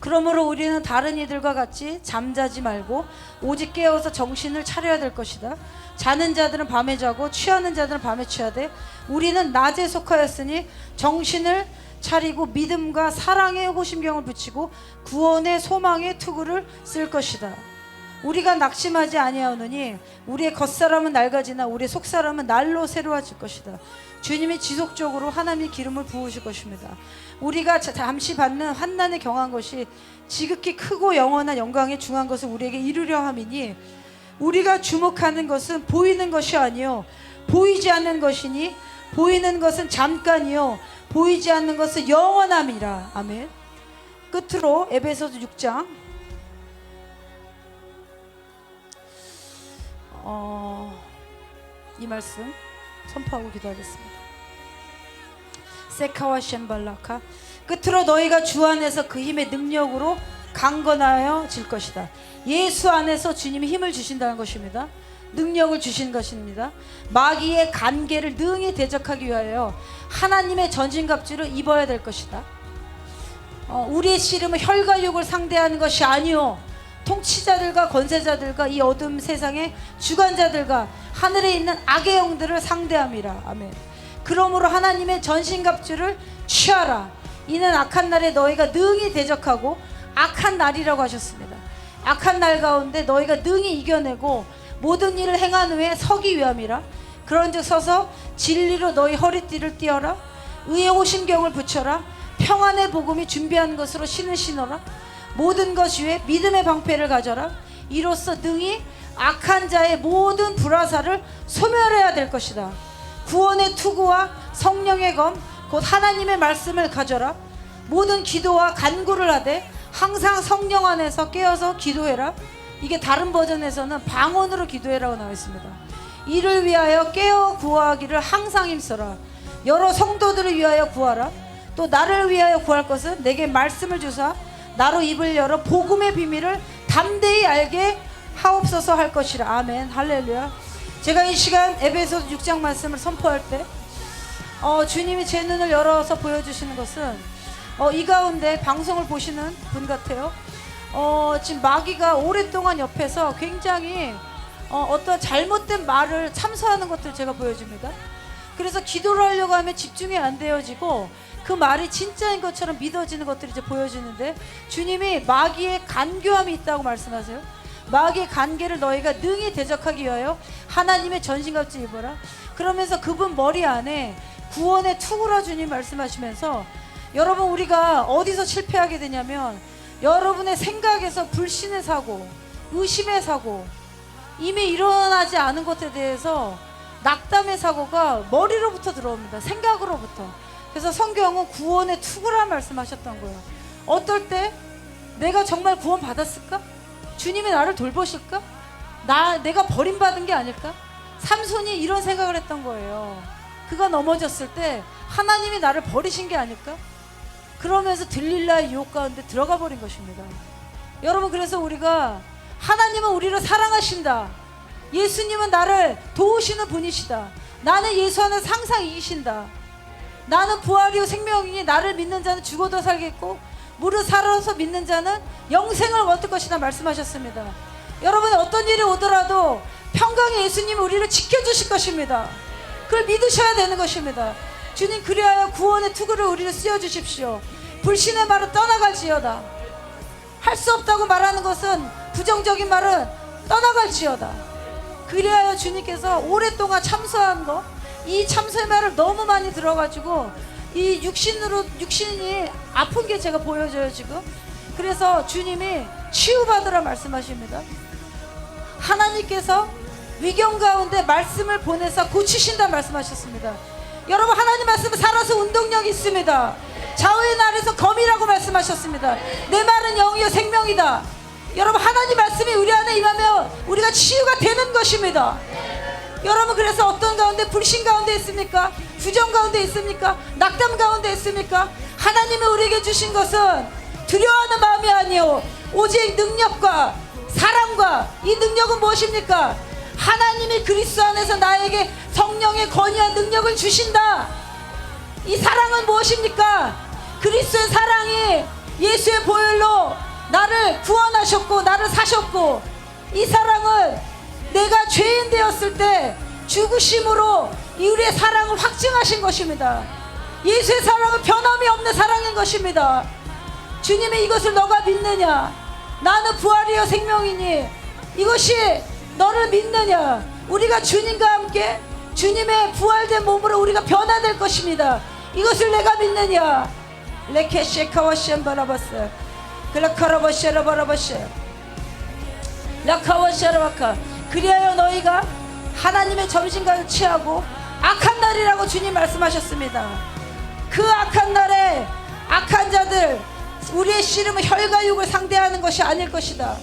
그러므로 우리는 다른 이들과 같이 잠자지 말고 오직 깨어서 정신을 차려야 될 것이다. 자는 자들은 밤에 자고 취하는 자들은 밤에 취하되 우리는 낮에 속하였으니 정신을 차리고 믿음과 사랑의 호심경을 붙이고 구원의 소망의 투구를 쓸 것이다. 우리가 낙심하지 아니하오느니 우리의 겉사람은 낡아지나 우리의 속사람은 날로 새로워질 것이다. 주님이 지속적으로 하나님의 기름을 부으실 것입니다. 우리가 잠시 받는 환난에 경한 것이 지극히 크고 영원한 영광에 중한 것을 우리에게 이루려 함이니 우리가 주목하는 것은 보이는 것이 아니요 보이지 않는 것이니 보이는 것은 잠깐이요 보이지 않는 것은 영원함이라. 아멘. 끝으로 에베소서 6장 이 말씀 선포하고 기도하겠습니다. 세카와 셴발라카 끝으로 너희가 주 안에서 그 힘의 능력으로 강건하여 질 것이다. 예수 안에서 주님이 힘을 주신다는 것입니다. 능력을 주신 것입니다. 마귀의 간계를 능히 대적하기 위하여 하나님의 전신갑주를 입어야 될 것이다. 우리의 씨름은 혈과 육을 상대하는 것이 아니요 통치자들과 권세자들과 이 어둠 세상의 주관자들과 하늘에 있는 악의 영들을 상대함이라. 아멘. 그러므로 하나님의 전신갑주를 취하라. 이는 악한 날에 너희가 능히 대적하고 악한 날이라고 하셨습니다. 악한 날 가운데 너희가 능히 이겨내고 모든 일을 행한 후에 서기 위함이라. 그런즉 서서 진리로 너희 허리띠를 띠어라. 의의 호심경을 붙여라. 평안의 복음이 준비한 것으로 신을 신어라. 모든 것 위에 믿음의 방패를 가져라. 이로써 능히 악한 자의 모든 불화살을 소멸해야 될 것이다. 구원의 투구와 성령의 검 곧 하나님의 말씀을 가져라. 모든 기도와 간구를 하되 항상 성령 안에서 깨어서 기도해라. 이게 다른 버전에서는 방언으로 기도해라고 나와 있습니다. 이를 위하여 깨어 구하기를 항상 힘써라. 여러 성도들을 위하여 구하라. 또 나를 위하여 구할 것은 내게 말씀을 주사 나로 입을 열어 복음의 비밀을 담대히 알게 하옵소서 할 것이라. 아멘. 할렐루야. 제가 이 시간 에베소서 6장 말씀을 선포할 때 주님이 제 눈을 열어서 보여주시는 것은 이 가운데 방송을 보시는 분 같아요. 지금 마귀가 오랫동안 옆에서 굉장히 어떤 잘못된 말을 참소하는 것들 제가 보여줍니다. 그래서 기도를 하려고 하면 집중이 안 되어지고 그 말이 진짜인 것처럼 믿어지는 것들이 이제 보여지는데, 주님이 마귀의 간교함이 있다고 말씀하세요. 마귀의 간계를 너희가 능히 대적하기 위하여 하나님의 전신갑주 입어라. 그러면서 그분 머리 안에 구원의 투구라 주님 말씀하시면서, 여러분 우리가 어디서 실패하게 되냐면 여러분의 생각에서 불신의 사고, 의심의 사고, 이미 일어나지 않은 것에 대해서 낙담의 사고가 머리로부터 들어옵니다. 생각으로부터. 그래서 성경은 구원의 투구라 말씀하셨던 거예요. 어떨 때 내가 정말 구원 받았을까? 주님이 나를 돌보실까? 내가 버림받은 게 아닐까? 삼손이 이런 생각을 했던 거예요. 그가 넘어졌을 때 하나님이 나를 버리신 게 아닐까? 그러면서 들릴라의 유혹 가운데 들어가 버린 것입니다. 여러분, 그래서 우리가 하나님은 우리를 사랑하신다. 예수님은 나를 도우시는 분이시다. 나는 예수 안에서 항상 이기신다. 나는 부활이요 생명이니 나를 믿는 자는 죽어도 살겠고 무릇 살아서 믿는 자는 영생을 얻을 것이다 말씀하셨습니다. 여러분, 어떤 일이 오더라도 평강의 예수님이 우리를 지켜주실 것입니다. 그걸 믿으셔야 되는 것입니다. 주님, 그리하여 구원의 투구를 우리를 씌워주십시오. 불신의 말은 떠나갈지어다. 할 수 없다고 말하는 것은, 부정적인 말은 떠나갈지어다. 그리하여 주님께서 오랫동안 참소한 거, 이 참소의 말을 너무 많이 들어가지고 이 육신이 아픈 게 제가 보여져요 지금. 그래서 주님이 치유받으라 말씀하십니다. 하나님께서 위경 가운데 말씀을 보내서 고치신다 말씀하셨습니다. 여러분, 하나님 말씀은 살아서 운동력이 있습니다. 좌우의 날에서 검이라고 말씀하셨습니다. 내 말은 영이요 생명이다. 여러분, 하나님 말씀이 우리 안에 임하면 우리가 치유가 되는 것입니다. 여러분, 그래서 어떤 가운데, 불신 가운데 있습니까? 부정 가운데 있습니까? 낙담 가운데 있습니까? 하나님이 우리에게 주신 것은 두려워하는 마음이 아니요 오직 능력과 사랑과, 이 능력은 무엇입니까? 하나님이 그리스도 안에서 나에게 성령의 권위한 능력을 주신다. 이 사랑은 무엇입니까? 그리스도의 사랑이 예수의 보혈로 나를 구원하셨고 나를 사셨고, 이 사랑은 내가 죄인 되었을 때 죽으심으로 우리의 사랑을 확증하신 것입니다. 예수의 사랑은 변함이 없는 사랑인 것입니다. 주님의 이것을 너가 믿느냐? 나는 부활이요 생명이니, 이것이 너를 믿느냐? 우리가 주님과 함께 주님의 부활된 몸으로 우리가 변화될 것입니다. 이것을 내가 믿느냐? 레케셰카와시엠바라바스 글라카라바시에라바라바시 라카와시에라바카. 그리하여 너희가 하나님의 점심과를 취하고, 악한 날이라고 주님 말씀하셨습니다. 그 악한 날에 악한 자들, 우리의 씨름은 혈과 육을 상대하는 것이 아닐 것이다.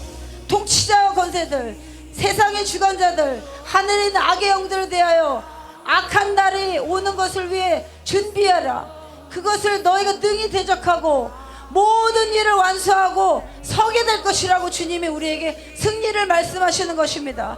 통치자와 권세들, 세상의 주관자들, 하늘에 있는 악의 영들에 대하여 악한 날이 오는 것을 위해 준비하라. 그것을 너희가 능히 대적하고 모든 일을 완수하고 서게 될 것이라고 주님이 우리에게 승리를 말씀하시는 것입니다.